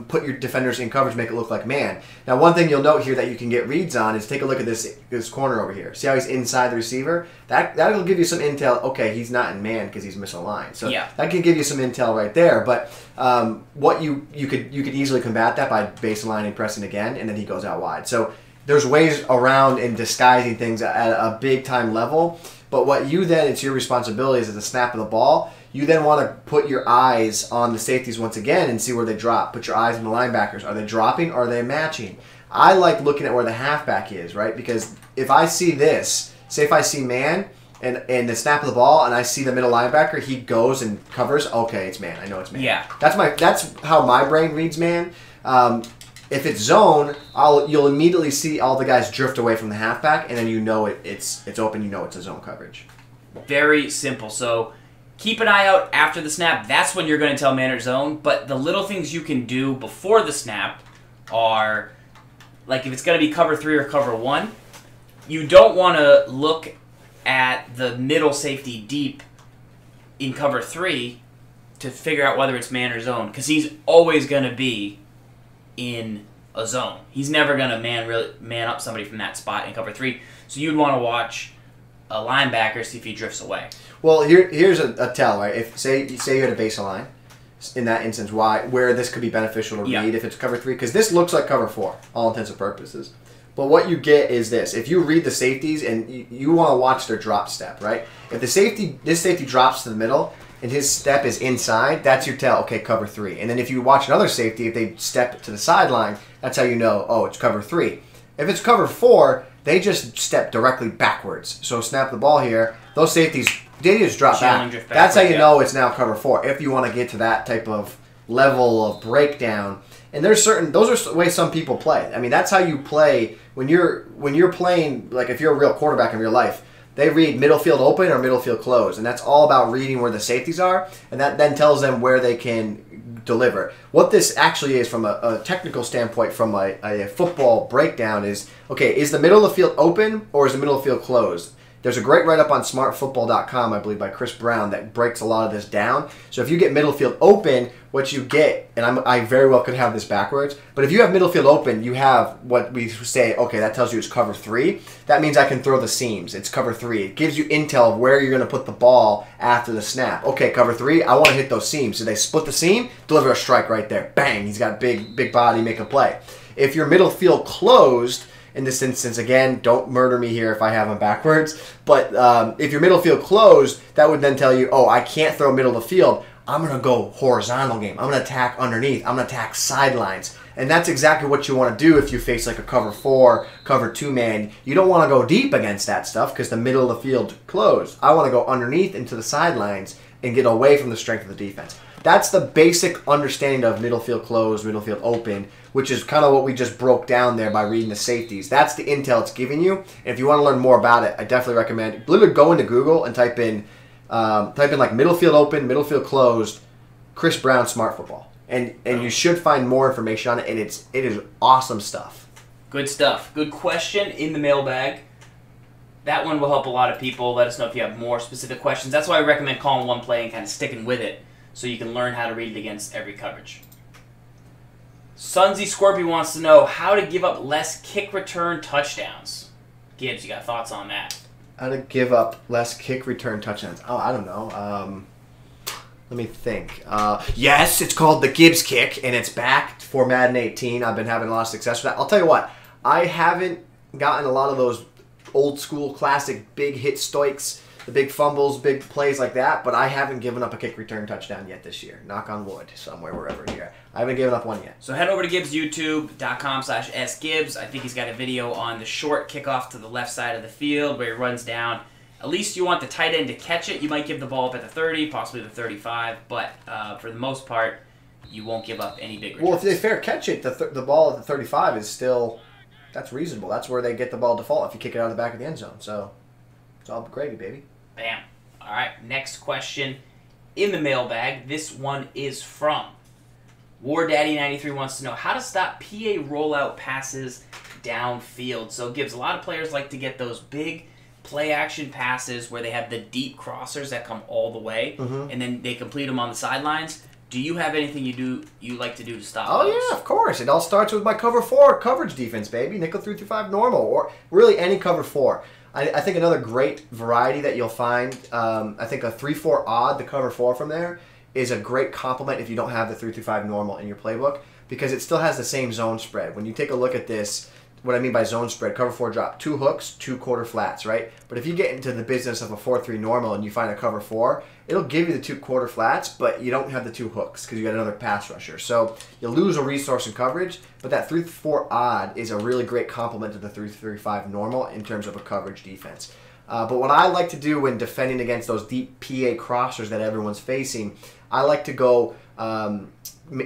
put your defenders in coverage, make it look like man. Now, one thing you'll note here that you can get reads on is take a look at this corner over here. See how he's inside the receiver? That'll give you some intel. Okay, he's not in man because he's misaligned. So
yeah,
that can give you some intel right there. But what you could easily combat that by base aligning, pressing again, and then he goes out wide. So there's ways around and disguising things at a big time level. But what you then, it's your responsibility is at the snap of the ball, you then want to put your eyes on the safeties once again and see where they drop. Put your eyes on the linebackers. Are they dropping or are they matching? I like looking at where the halfback is, right? Because if I see this, say if I see man and the snap of the ball and I see the middle linebacker, he goes and covers, okay, it's man. I know it's man.
Yeah.
That's how my brain reads man. If it's zone, you'll immediately see all the guys drift away from the halfback, and then you know it's open. You know it's a zone coverage.
Very simple. So keep an eye out after the snap. That's when you're going to tell man or zone. But the little things you can do before the snap are, like if it's going to be cover 3 or cover 1, you don't want to look at the middle safety deep in cover 3 to figure out whether it's man or zone, because he's always going to be in a zone. He's never going to man up somebody from that spot in cover 3. So you'd want to watch a linebacker, see if he drifts away.
Well, here's a tell, right? If say you had a baseline, in that instance, where this could be beneficial to read if it's cover 3, because this looks like cover 4, all intents and purposes. But what you get is this: if you read the safeties and you want to watch their drop step, right? If this safety drops to the middle and his step is inside, that's your tell. Okay, cover 3. And then if you watch another safety, if they step to the sideline, that's how you know. Oh, it's cover 3. If it's cover 4, they just step directly backwards. So snap the ball here. Those safeties, they just drop back. That's how you know it's now cover 4. If you want to get to that type of level of breakdown. And those are the ways some people play. I mean, that's how you play when you're playing. Like if you're a real quarterback in real life, they read middle field open or middle field closed, and that's all about reading where the safeties are, and that then tells them where they can deliver. What this actually is from a technical standpoint, from a football breakdown, is okay: is the middle of the field open or is the middle of the field closed? There's a great write-up on smartfootball.com, I believe, by Chris Brown that breaks a lot of this down. So if you get middle field open, what you get, and I very well could have this backwards, but if you have middle field open, you have what we say, okay, that tells you it's cover 3. That means I can throw the seams. It's cover 3. It gives you intel of where you're going to put the ball after the snap. Okay, cover 3, I want to hit those seams. So they split the seam, deliver a strike right there. Bang, he's got big body, make a play. If your middle field closed, in this instance, again, don't murder me here if I have them backwards, but if your middle field closed, that would then tell you, oh, I can't throw middle of the field. I'm going to go horizontal game. I'm going to attack underneath. I'm going to attack sidelines. And that's exactly what you want to do if you face like a cover 4, cover 2 man. You don't want to go deep against that stuff because the middle of the field closed. I want to go underneath into the sidelines and get away from the strength of the defense. That's the basic understanding of middle field closed, middle field open, which is kind of what we just broke down there by reading the safeties. That's the intel it's giving you. And if you want to learn more about it, I definitely recommend literally go into Google and type in like middle field open, middle field closed, Chris Brown Smart Football, and you should find more information on it. And it is awesome stuff.
Good stuff. Good question in the mailbag. That one will help a lot of people. Let us know if you have more specific questions. That's why I recommend calling one play and kind of sticking with it, so you can learn how to read it against every coverage. Sunsy Scorpio wants to know how to give up less kick return touchdowns. Gibbs, you got thoughts on that?
How to give up less kick return touchdowns? Oh, I don't know. Let me think. Yes, it's called the Gibbs kick, and it's back for Madden 18. I've been having a lot of success with that. I'll tell you what. I haven't gotten a lot of those old school classic big hit stoics, the big fumbles, big plays like that, but I haven't given up a kick return touchdown yet this year. Knock on wood, somewhere, wherever here. I haven't given up one yet.
So head over to GibbsYouTube.com/SGibs. I think he's got a video on the short kickoff to the left side of the field where he runs down. At least you want the tight end to catch it. You might give the ball up at the 30, possibly the 35, but for the most part, you won't give up any big returns.
Well, if they fair catch it, the ball at the 35 is still, that's reasonable. That's where they get the ball default if you kick it out of the back of the end zone. So it's all gravy, baby.
Bam. All right, next question in the mailbag. This one is from WarDaddy93 wants to know how to stop PA rollout passes downfield. So Gibbs, a lot of players like to get those big play action passes where they have the deep crossers that come all the way, and then they complete them on the sidelines. Do you have anything you like to do to stop those?
Oh, yeah, of course. It all starts with my cover 4 coverage defense, baby. Nickel 3-5 normal, or really any cover 4. I think another great variety that you'll find, I think a 3-4 odd, the cover 4 from there, is a great complement if you don't have the 3-5 normal in your playbook, because it still has the same zone spread. When you take a look at this, what I mean by zone spread, cover 4 drop, 2 hooks, 2 quarter flats, right? But if you get into the business of a 4-3 normal and you find a cover 4, it'll give you the 2 quarter flats, but you don't have the 2 hooks because you got another pass rusher. So you'll lose a resource in coverage, but that 3-4 odd is a really great complement to the 3-5 normal in terms of a coverage defense. But what I like to do when defending against those deep PA crossers that everyone's facing, I like to go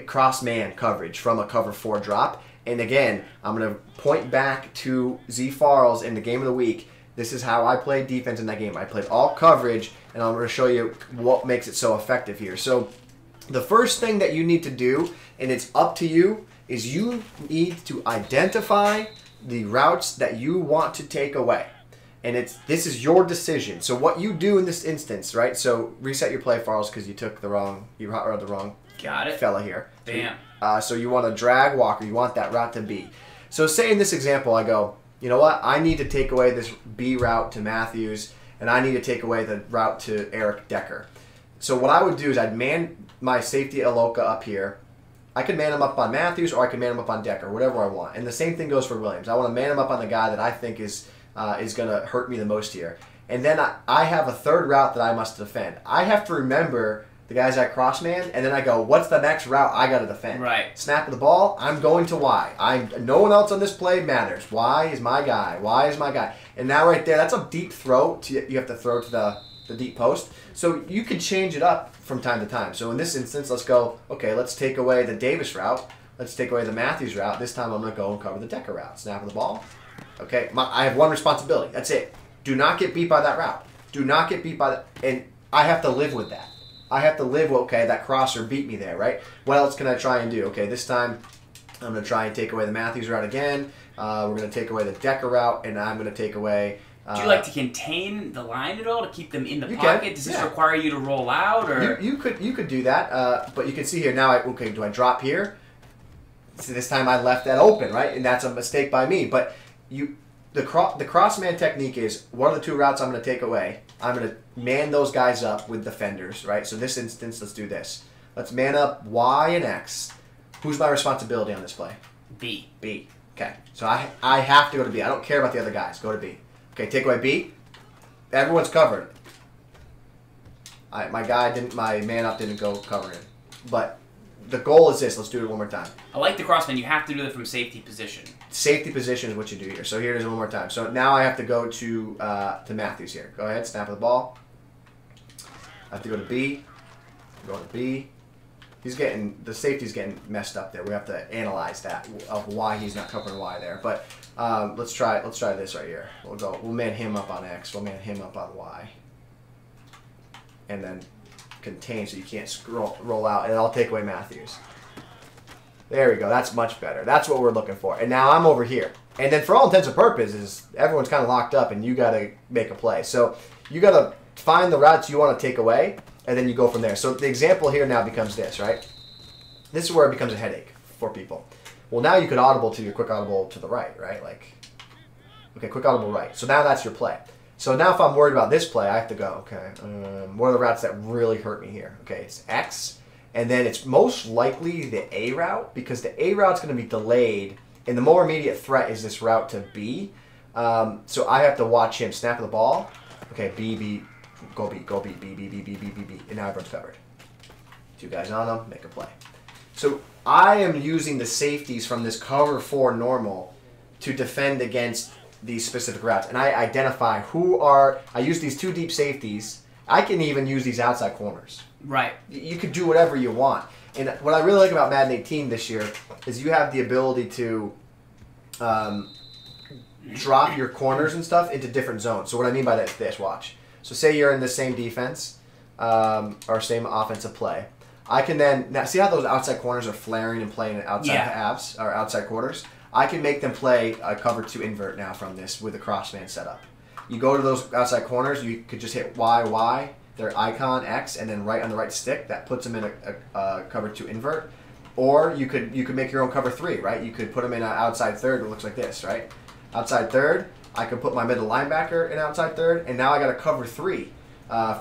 cross-man coverage from a cover 4 drop. And again, I'm going to point back to Z Farls in the game of the week. This is how I played defense in that game. I played all coverage, and I'm going to show you what makes it so effective here. So the first thing that you need to do, and it's up to you, is you need to identify the routes that you want to take away. And this is your decision. So what you do in this instance, right? So reset your play, Farls, because you took the wrong, you hot rodded the wrong fella here.
Bam.
So you want to drag Walker. You want that route to be. So say in this example, I go, you know what? I need to take away this B route to Matthews, and I need to take away the route to Eric Decker. So what I would do is I'd man my safety Aloka up here. I could man him up on Matthews, or I could man him up on Decker, whatever I want. And the same thing goes for Williams. I want to man him up on the guy that I think is going to hurt me the most here. And then I have a third route that I must defend. I have to remember the guys I cross man, and then I go, what's the next route I got to defend?
Right.
Snap of the ball, I'm going to Y. No one else on this play matters. Y is my guy. Y is my guy. And now right there, that's a deep throw. You have to throw to the deep post. So you can change it up from time to time. So in this instance, let's go, okay, let's take away the Davis route. Let's take away the Matthews route. This time I'm going to go and cover the Decker route. Snap of the ball. Okay, I have one responsibility. That's it. Do not get beat by that route. Do not get beat by that. And I have to live with that. I have to live with, okay, that crosser beat me there, right? What else can I try and do? Okay, this time I'm going to try and take away the Matthews route again. We're going to take away the Decker route, and I'm going to take away
Do you like to contain the line at all to keep them in the
You
pocket?
can,
Does this
yeah.
require you to roll out, or
You could do that, but you can see here now. Okay, do I drop here? So this time I left that open, right? And that's a mistake by me. But the crossman technique is, what are the two routes I'm going to take away? I'm going to man those guys up with defenders, right? So this instance, let's do this. Let's man up Y and X. Who's my responsibility on this play?
B.
B. Okay. So I have to go to B. I don't care about the other guys. Go to B. Okay, take away B. Everyone's covered. My man up didn't go covering. But the goal is this. Let's do it one more time.
I like the crossman. You have to do it from safety position.
Safety position is what you do here. So here it is one more time. So now I have to go to Matthews here. Go ahead, snap the ball. I have to go to B. Go to B. The safety's getting messed up there. We have to analyze that of why he's not covering Y there. But let's try this right here. We'll man him up on X. We'll man him up on Y. And then contain so you can't roll out. And I'll take away Matthews. There we go. That's much better. That's what we're looking for. And now I'm over here. And then for all intents and purposes, everyone's kind of locked up and you got to make a play. So you got to find the routes you want to take away, and then you go from there. So the example here now becomes this, right? This is where it becomes a headache for people. Well, now you could audible to your quick audible to the right, right? Like, okay, quick audible right. So now that's your play. So now if I'm worried about this play, I have to go, okay, what are the routes that really hurt me here? Okay, it's X. And then it's most likely the A route, because the A route's going to be delayed, and the more immediate threat is this route to B. So I have to watch him snap the ball. Okay, B, go B, B. And now everyone's covered. Two guys on them, make a play. So I am using the safeties from this cover 4 normal to defend against these specific routes. And I identify I use these 2 deep safeties. I can even use these outside corners.
Right.
You could do whatever you want. And what I really like about Madden 18 this year is you have the ability to drop your corners and stuff into different zones. So what I mean by that is this, watch. So say you're in the same defense or same offensive play. I can then, now see how those outside corners are flaring and playing outside halves or outside quarters? I can make them play a cover 2 invert now from this with a crossman setup. You go to those outside corners, you could just hit Y, their icon X, and then right on the right stick. That puts them in a cover 2 invert. Or you could make your own cover 3, right? You could put them in an outside third that looks like this, right? Outside third, I can put my middle linebacker in outside third, and now I got a cover 3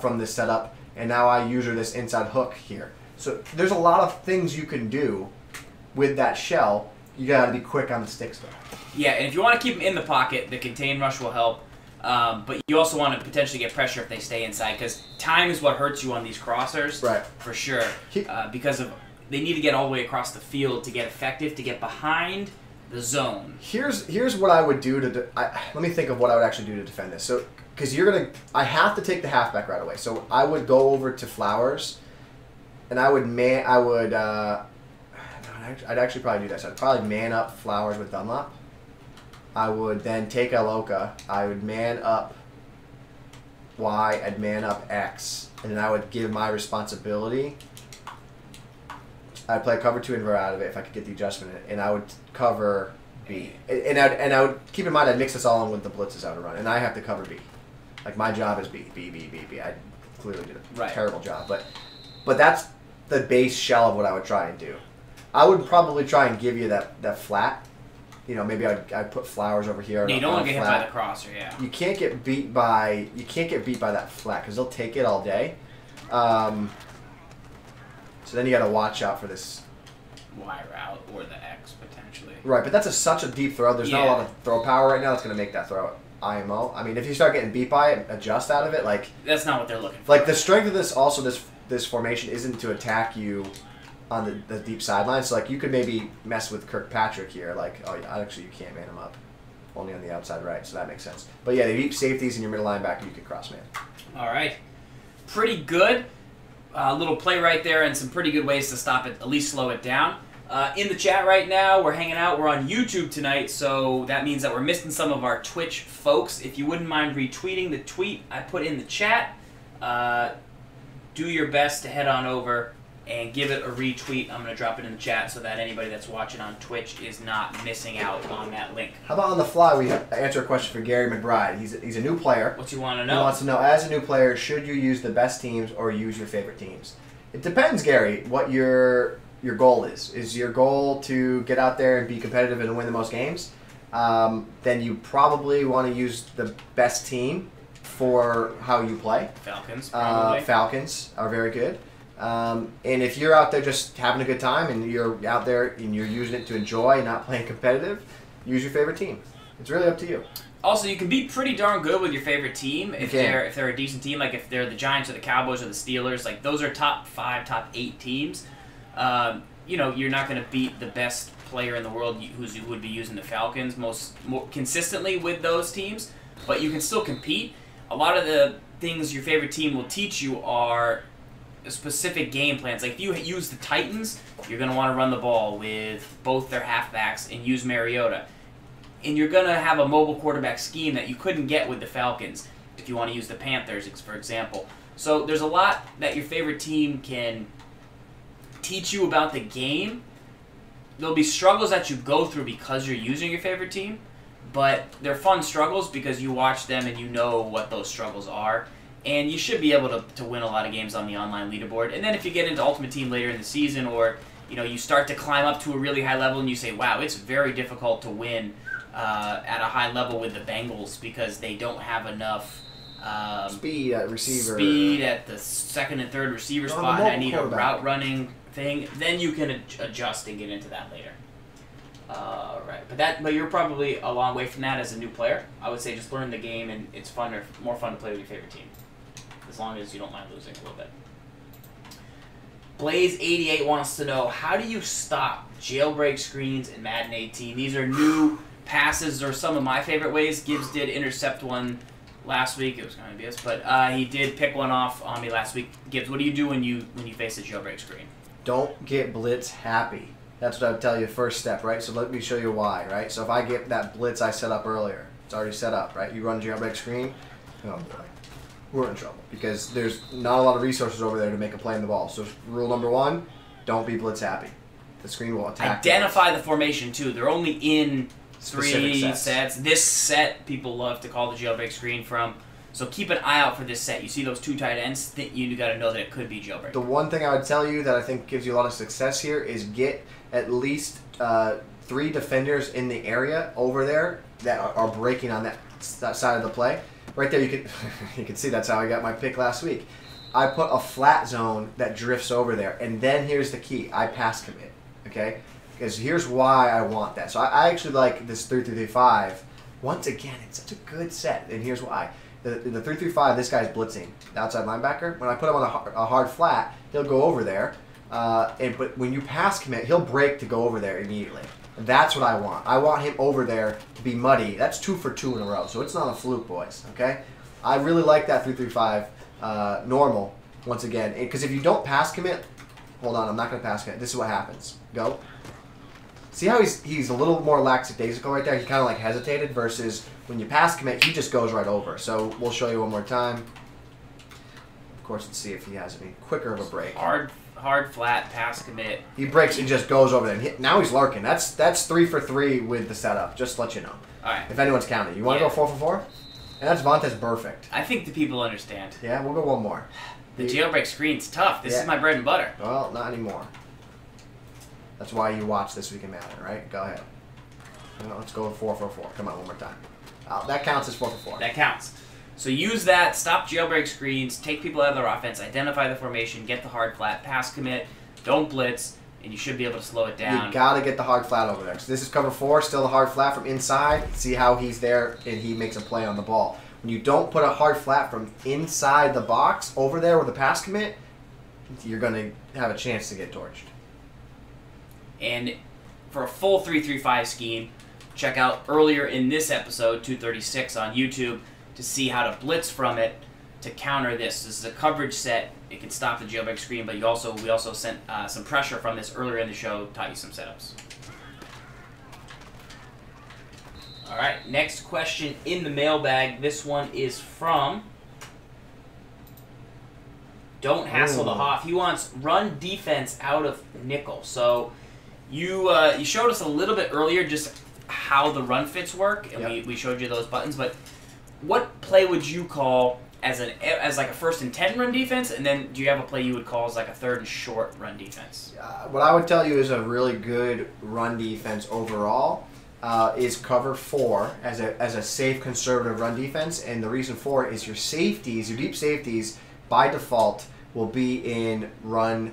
from this setup, and now I use this inside hook here. So there's a lot of things you can do with that shell. You got to be quick on the sticks, though.
Yeah, and if you want to keep them in the pocket, the contain rush will help. But you also want to potentially get pressure if they stay inside, because time is what hurts you on these crossers,
right? For
sure. Because they need to get all the way across the field to get effective, to get behind the zone.
Here's what I would do let me think of what I would actually do to defend this. So because I have to take the halfback right away. So I would go over to Flowers, and I'd actually probably do this. I'd probably man up Flowers with Dunlop. I would then take Aloka. I would man up Y. I'd man up X, and then I would give my responsibility. I'd play cover 2 invert out of it if I could get the adjustment, and I would cover B. And I would keep in mind I'd mix this all in with the blitzes I would run, and I have to cover B. Like my job is B. I clearly did a terrible job, but that's the base shell of what I would try and do. I would probably try and give you that flat. You know, maybe I'd put Flowers over here.
Yeah, you don't want to get hit by the crosser, yeah.
You can't get beat by that flat because they'll take it all day. So then you got to watch out for this
Y route or the X potentially.
Right, but that's such a deep throw. There's not a lot of throw power right now that's going to make that throw IMO. I mean, if you start getting beat by it, adjust out of it. Like
that's not what they're looking for.
Like the strength of this formation isn't to attack you on the deep sideline. So like you could maybe mess with Kirkpatrick here. Like, oh yeah, actually you can't man him up, only on the outside right. So that makes sense. But yeah, the deep safeties in your middle linebacker you could cross man.
All right, pretty good. A little play right there, and some pretty good ways to stop it, at least slow it down. In the chat right now, we're hanging out. We're on YouTube tonight, so that means that we're missing some of our Twitch folks. If you wouldn't mind retweeting the tweet I put in the chat, do your best to head on over and give it a retweet. I'm going to drop it in the chat so that anybody that's watching on Twitch is not missing out on that link.
How about on the fly, we answer a question for Gary McBride. He's a new player.
What you want to know?
He wants to know, as a new player, should you use the best teams or use your favorite teams? It depends, Gary, what your goal is. Is your goal to get out there and be competitive and win the most games? Then you probably want to use the best team for how you play.
Falcons, probably.
Falcons are very good. And if you're out there just having a good time and you're out there and you're using it to enjoy, not playing competitive, use your favorite team. It's really up to you.
Also, you can be pretty darn good with your favorite team if they're a decent team. Like if they're the Giants or the Cowboys or the Steelers, like those are top 5, top 8 teams. You know, you're not going to beat the best player in the world who would be using the Falcons more consistently with those teams, but you can still compete. A lot of the things your favorite team will teach you are specific game plans. Like if you use the Titans, you're going to want to run the ball with both their halfbacks and use Mariota. And you're going to have a mobile quarterback scheme that you couldn't get with the Falcons if you want to use the Panthers, for example. So there's a lot that your favorite team can teach you about the game. There'll be struggles that you go through because you're using your favorite team, but they're fun struggles because you watch them and you know what those struggles are. And you should be able to win a lot of games on the online leaderboard. And then if you get into Ultimate Team later in the season, or you start to climb up to a really high level and you say, wow, it's very difficult to win at a high level with the Bengals because they don't have enough
speed at receiver.
Speed at the second and third receiver spot, and I need a route running thing. Then you can adjust and get into that later. Right, but you're probably a long way from that as a new player. I would say just learn the game, and it's more fun to play with your favorite team, as long as you don't mind losing a little bit. Blaze88 wants to know, how do you stop jailbreak screens in Madden 18? These are new passes, or some of my favorite ways. Gibbs did intercept one last week. It was kind of BS, but he did pick one off on me last week. Gibbs, what do you do when you face a jailbreak screen?
Don't get Blitz happy. That's what I would tell you, first step, right? So let me show you why, right? So if I get that Blitz I set up earlier, it's already set up, right? You run a jailbreak screen, oh boy, we're in trouble because there's not a lot of resources over there to make a play in the ball. So rule number 1, don't be Blitz happy. The screen will attack.
Identify the formation too. They're only in
specific
3 sets. This set people love to call the jailbreak screen from. So keep an eye out for this set. You see those 2 tight ends, you got to know that it could be jailbreak.
The one thing I would tell you that I think gives you a lot of success here is get at least 3 defenders in the area over there that are breaking on that side of the play. Right there, you can see that's how I got my pick last week. I put a flat zone that drifts over there, and then here's the key: I pass commit. Okay, because here's why I want that. So I actually like this 3-3-5. Once again, it's such a good set, and here's why. The 3-3-5, this guy's blitzing the outside linebacker. When I put him on a hard flat, he'll go over there. But when you pass commit, he'll break to go over there immediately. That's what I want. I want him over there to be muddy. That's 2 for 2 in a row, so it's not a fluke, boys. Okay, I really like that 3-3-5 normal. Once again, because if you don't pass commit, hold on, I'm not going to pass commit. This is what happens. Go. See how he's a little more lackadaisical right there? He kind of like hesitated versus when you pass commit, he just goes right over. So we'll show you one more time. Of course, let's see if he has any quicker of a break.
Hard flat pass commit.
He breaks and just goes over there. And now he's lurking. That's 3 for 3 with the setup. Just to let you know.
All right.
If anyone's counting, you want to go 4 for 4? And that's Vontae's perfect.
I think the people understand.
Yeah, we'll go one more.
The jailbreak screen's tough. This is my bread and butter.
Well, not anymore. That's why you watch This Week in Madden, right? Go ahead. Let's go 4 for 4. Come on, one more time. That counts as 4 for 4.
That counts. So use that, stop jailbreak screens, take people out of their offense, identify the formation, get the hard flat, pass commit, don't blitz, and you should be able to slow it down.
You got to get the hard flat over there. So this is cover 4, still the hard flat from inside. See how he's there and he makes a play on the ball. When you don't put a hard flat from inside the box over there with a pass commit, you're going to have a chance to get torched.
And for a full 3-3-5 scheme, check out earlier in this episode, 236 on YouTube, to see how to blitz from it to counter this. This is a coverage set. It can stop the jailbreak screen, but we also sent some pressure from this earlier in the show, taught you some setups. All right, next question in the mailbag. This one is from Don't hassle the Hoff. He wants run defense out of nickel. So you showed us a little bit earlier just how the run fits work, and we showed you those buttons. But what play would you call as like a 1st and 10 run defense, and then do you have a play you would call as like a 3rd and short run defense?
What I would tell you is a really good run defense overall is cover 4 as a safe conservative run defense, and the reason for it is your safeties, your deep safeties, by default will be in run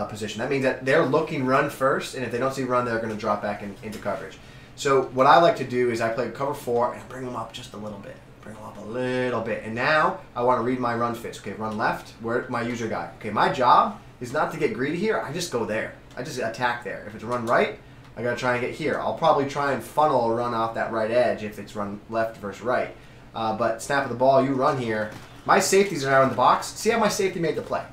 position. That means that they're looking run first, and if they don't see run, they're going to drop back into coverage. So what I like to do is I play cover 4 and bring them up just a little bit. Bring them up a little bit. And now I want to read my run fits. Okay, run left, where's my user guy? Okay, my job is not to get greedy here. I just go there. I just attack there. If it's run right, I got to try and get here. I'll probably try and funnel a run off that right edge if it's run left versus right. But snap of the ball, you run here. My safeties are now in the box. See how my safety made the play.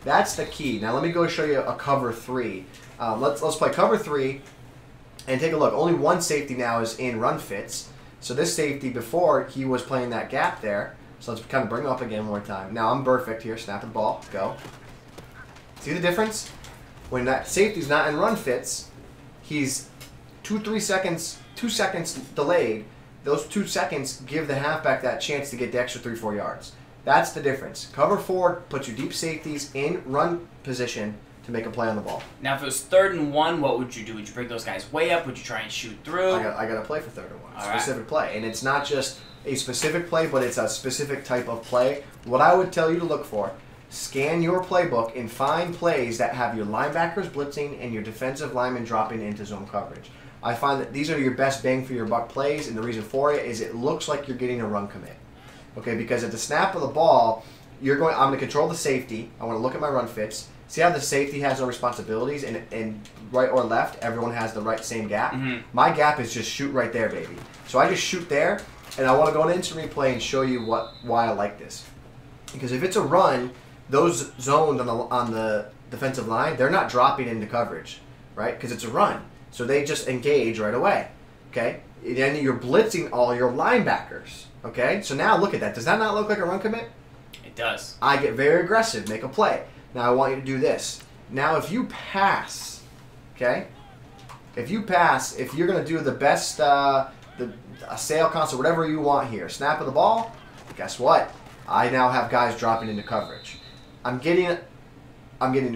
That's the key. Now let me go show you a cover 3. Let's play cover 3 and take a look. Only one safety now is in run fits. So this safety before, he was playing that gap there. So let's kind of bring him up again one more time. Now I'm perfect here. Snap the ball. Go. See the difference? When that safety's not in run fits, he's 2 seconds delayed. Those 2 seconds give the halfback that chance to get the extra 3-4 yards. That's the difference. Cover 4 puts your deep safeties in run position to make a play on the ball.
Now, if it was 3rd and 1, what would you do? Would you bring those guys way up? Would you try and shoot through?
I got to play for 3rd and 1. Specific play. And it's not just a specific play, but it's a specific type of play. What I would tell you to look for, scan your playbook and find plays that have your linebackers blitzing and your defensive linemen dropping into zone coverage. I find that these are your best bang for your buck plays, and the reason for it is it looks like you're getting a run commit. Okay, because at the snap of the ball, I'm going to control the safety. I want to look at my run fits. See how the safety has no responsibilities, and right or left, everyone has the same gap? My gap is just shoot right there, baby. So I just shoot there, and I want to go on instant replay and show you why I like this. Because if it's a run, those zones on the defensive line, they're not dropping into coverage, right? Because it's a run. So they just engage right away, okay? Then you're blitzing all your linebackers, okay? So now look at that. Does that not look like a run commit?
It does.
I get very aggressive, make a play. Now I want you to do this. Now if you pass, okay? If you're going to do the best, a sail console, whatever you want here, snap of the ball, guess what? I now have guys dropping into coverage. I'm getting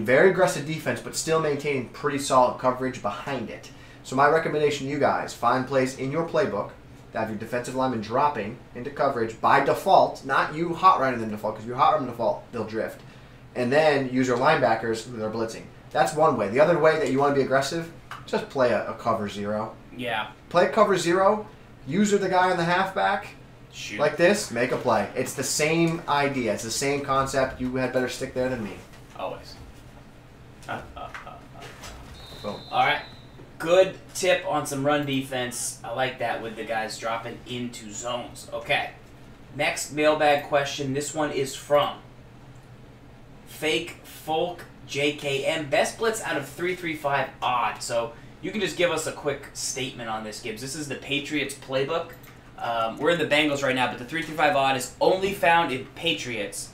very aggressive defense, but still maintaining pretty solid coverage behind it. So my recommendation to you guys, find plays in your playbook that have your defensive linemen dropping into coverage by default, not you hot running them default, because if you hot run them default, they'll drift. And then use your linebackers who are blitzing. That's one way. The other way that you want to be aggressive, just play a cover 0.
Yeah.
Play cover 0, user the guy on the halfback,
shoot.
Like this, make a play. It's the same idea. It's the same concept. You had better stick there than me.
Always.
Boom.
All right. Good tip on some run defense. I like that with the guys dropping into zones. Okay. Next mailbag question. This one is from Fake Folk JKM. Best blitz out of 335 odd. So you can just give us a quick statement on this, Gibbs. This is the Patriots playbook. We're in the Bengals right now, but the 335 odd is only found in Patriots.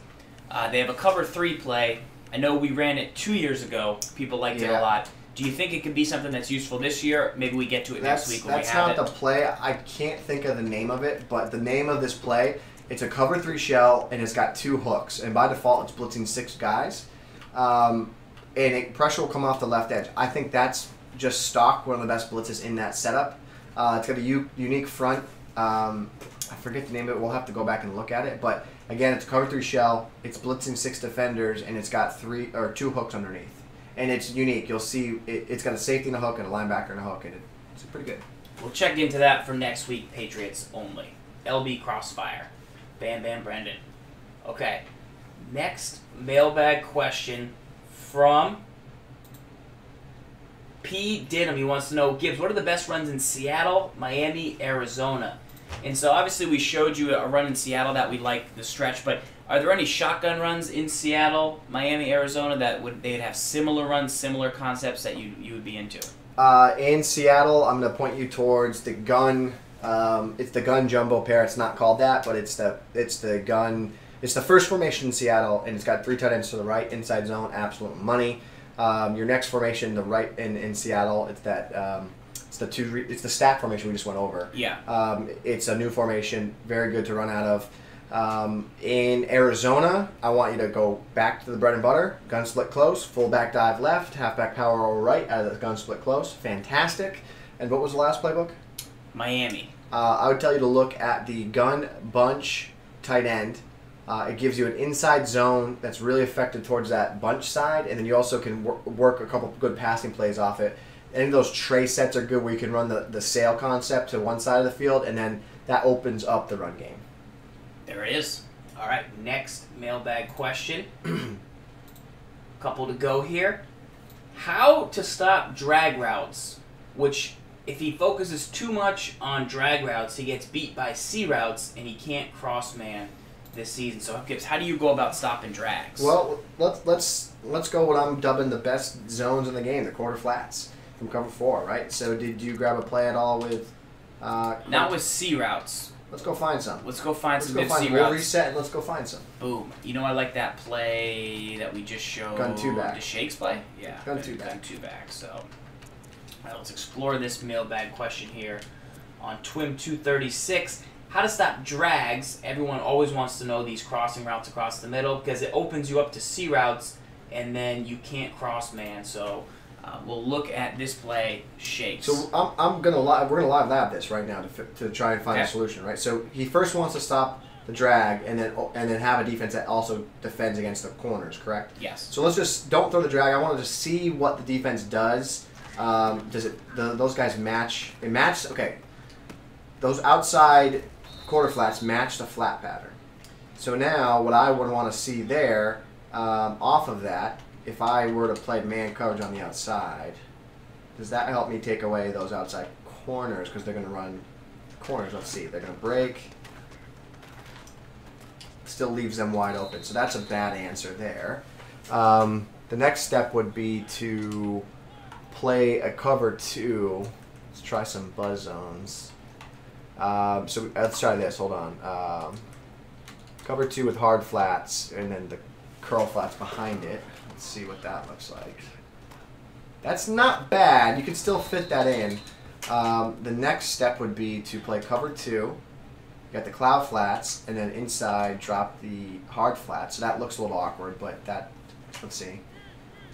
They have a cover 3 play. I know we ran it 2 years ago. People liked it a lot. Do you think it could be something that's useful this year? Maybe we get to it next week when we have it.
That's not the play. I can't think of the name of it, but the name of this play, it's a cover 3 shell, and it's got 2 hooks. And by default, it's blitzing 6 guys. And pressure will come off the left edge. I think that's just stock, one of the best blitzes in that setup. It's got a unique front. I forget the name of it. We'll have to go back and look at it. But again, it's a cover 3 shell. It's blitzing 6 defenders, and it's got 2 hooks underneath. And it's unique. You'll see it's got a safety and a hook and a linebacker and a hook, and it's pretty good.
We'll check into that for next week, Patriots only. LB Crossfire. Bam Bam Brendan. Okay. Next mailbag question from P. Denham. He wants to know, Gibbs, what are the best runs in Seattle, Miami, Arizona? And so obviously we showed you a run in Seattle that we like the stretch, but are there any shotgun runs in Seattle, Miami, Arizona that they'd have similar runs, similar concepts that you would be into?
In Seattle, I'm going to point you towards the gun. It's the gun jumbo pair. It's not called that, but it's the gun It's the first formation in Seattle, and it's got 3 tight ends to the right, inside zone, absolute money. Your next formation, the right in Seattle, it's that it's the stack formation we just went over.
Yeah.
It's a new formation, very good to run out of. In Arizona, I want you to go back to the bread and butter, gun split close, fullback dive left, halfback power over right out of the gun split close. Fantastic. And what was the last playbook?
Miami.
I would tell you to look at the gun bunch tight end. It gives you an inside zone that's really effective towards that bunch side, and then you also can work a couple good passing plays off it. Any of those tray sets are good where you can run the sail concept to one side of the field, and then that opens up the run game.
There it is. All right, next mailbag question. Couple to go here. How to stop drag routes, which if he focuses too much on drag routes, he gets beat by C routes, and he can't cross man this season. So, Gibbs, how do you go about stopping drags?
Well, let's go what I'm dubbing the best zones in the game, the quarter flats from cover 4, right? So did you grab a play at all with...
Not with C routes.
Let's go find some.
Let's go find some good C routes.
We'll reset and let's go find some.
Boom. You know I like that play that we just showed.
Gun 2 back.
The Shakes play? Yeah.
Gun 2 back.
Gun 2 back. So, all right, let's explore this mailbag question here on TWIM 236. How to stop drags. Everyone always wants to know these crossing routes across the middle because it opens you up to C routes and then you can't cross man. So we'll look at this play, Shakes.
So we're gonna live lab this right now to try and find a solution, right? So he first wants to stop the drag and then have a defense that also defends against the corners, correct?
Yes.
So let's just don't throw the drag. I want to just see what the defense does. Those guys match? It matches. Okay. Those outside quarter flats match the flat pattern. So now what I would want to see there, off of that, if I were to play man coverage on the outside, does that help me take away those outside corners? Because they're going to run corners. Let's see. They're going to break. Still leaves them wide open. So that's a bad answer there. The next step would be to play a cover 2. Let's try some buzz zones. So let's try this. Hold on. Cover 2 with hard flats, and then the curl flats behind it. Let's see what that looks like. That's not bad. You can still fit that in. The next step would be to play cover 2. You got the cloud flats, and then inside drop the hard flats. So that looks a little awkward, but that. Let's see.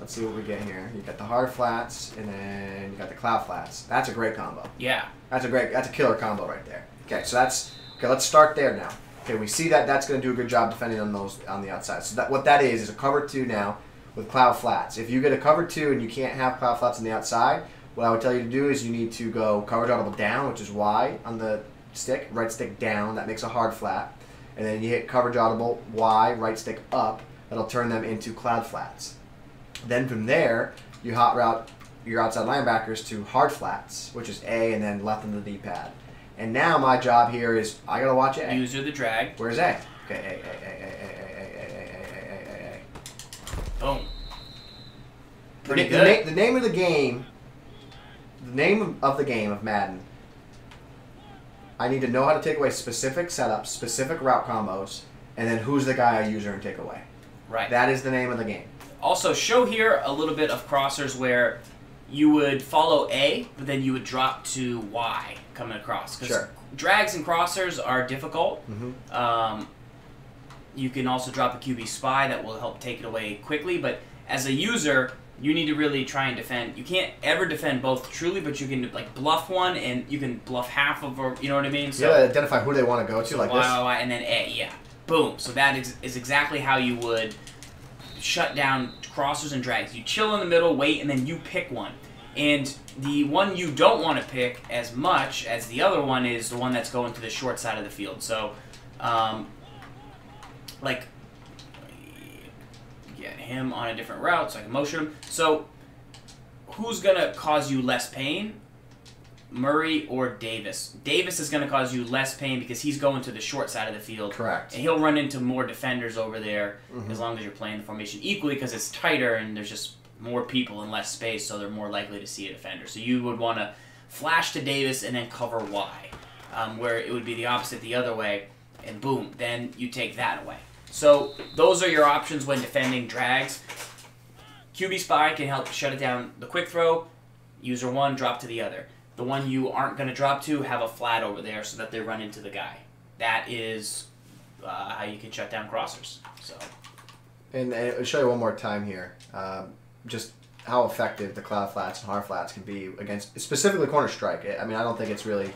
Let's see what we get here. You got the hard flats, and then you got the cloud flats. That's a great combo.
Yeah.
That's a killer combo right there. Okay, so let's start there now. Okay, we see that that's going to do a good job defending on those on the outside. So what that is a cover 2 now with cloud flats. If you get a cover 2 and you can't have cloud flats on the outside, what I would tell you to do is you need to go coverage audible down, which is Y on the stick, right stick down. That makes a hard flat, and then you hit coverage audible Y, right stick up. That'll turn them into cloud flats. Then from there, you hot route your outside linebackers to hard flats, which is A, and then left on the D-pad. And now my job here is I gotta watch A.
User the drag.
Where's A? Okay, A.
Boom. Pretty good.
The name of the game. The name of the game of Madden. I need to know how to take away specific setups, specific route combos, and then who's the guy I user and take away.
Right.
That is the name of the game.
Also, show here a little bit of crossers where you would follow A, but then you would drop to Y coming across. Because drags and crossers are difficult.
Mm-hmm.
You can also drop a QB spy that will help take it away quickly. But as a user, you need to really try and defend. You can't ever defend both truly, but you can like bluff one and you can bluff half of, or you know what I mean?
So you gotta identify who they want to go to, like this.
Y, and then A, yeah. Boom. So that is exactly how you would shut down crossers and drags. You chill in the middle, wait, and then you pick one. And the one you don't want to pick as much as the other one is the one that's going to the short side of the field. So, like, get him on a different route so I can motion him. So, who's going to cause you less pain? Murray or Davis? Davis is going to cause you less pain because he's going to the short side of the field.
Correct.
And he'll run into more defenders over there as long as you're playing the formation equally because it's tighter and there's just more people and less space, so they're more likely to see a defender. So you would want to flash to Davis and then cover Y, where it would be the opposite the other way, and boom, then you take that away. So those are your options when defending drags. QB Spy can help shut it down. The quick throw, user one, drop to the other. The one you aren't going to drop to, have a flat over there so that they run into the guy. That is how you can shut down crossers. So,
and I'll show you one more time here, just how effective the cloud flats and hard flats can be against, specifically corner strike. I mean, I don't think it's really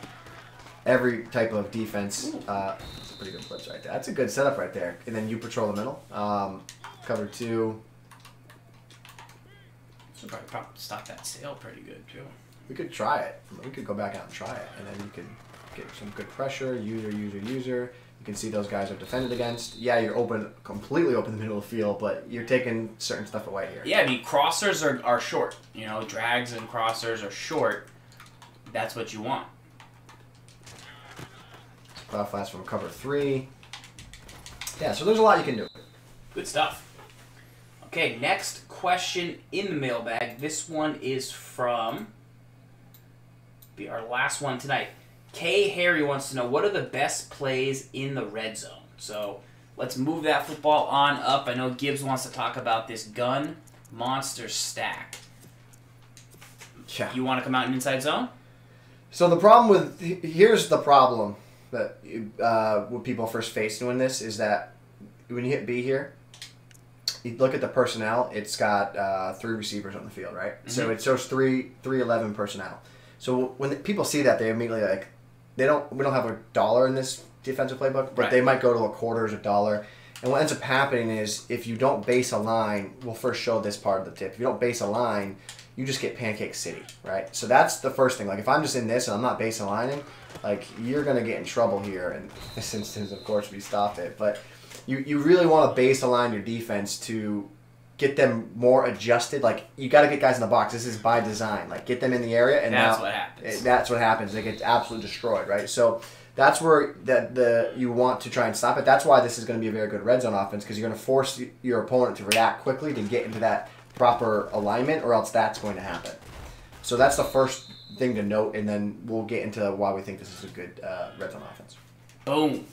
every type of defense. It's a pretty good blitz right there. That's a good setup right there. And then you patrol the middle. Cover two.
So probably stop that sale pretty good too.
We could try it. We could go back out and try it, and then you could get some good pressure. User. You can see those guys are defended against. Yeah, you're open, completely open in the middle of the field, but you're taking certain stuff away here.
Yeah, I mean, crossers are short. You know, drags and crossers are short. That's what you want.
Cloud flats from cover three. Yeah, so there's a lot you can do.
Good stuff. Okay, next question in the mailbag. This one is from, be our last one tonight. K. Harry wants to know, what are the best plays in the red zone? So let's move that football on up. I know Gibbs wants to talk about this gun monster stack.
Yeah.
You want to come out in inside zone?
So the problem with, here's the problem that when people first face doing this is that when you hit B here, you look at the personnel, it's got 3 receivers on the field, right? Mm-hmm. So it shows 311 personnel. So when people see that, they immediately like, we don't have $1 in this defensive playbook, but they might go to a quarters, $1. And what ends up happening is if you don't base a line, we'll first show this part of the tip. If you don't base a line, you just get Pancake City, right? So that's the first thing. Like if I'm just in this and I'm not base aligning, like you're going to get in trouble here. In this instance, of course, we stop it. But you really want to base align your defense to get them more adjusted. Like you got to get guys in the box. This is by design. Like get them in the area, and
that's what happens.
That's what happens. They get absolutely destroyed, right? So that's where you want to try and stop it. That's why this is going to be a very good red zone offense, because you're going to force your opponent to react quickly to get into that proper alignment, or else that's going to happen. So that's the first thing to note, and then we'll get into why we think this is a good red zone offense.
Boom.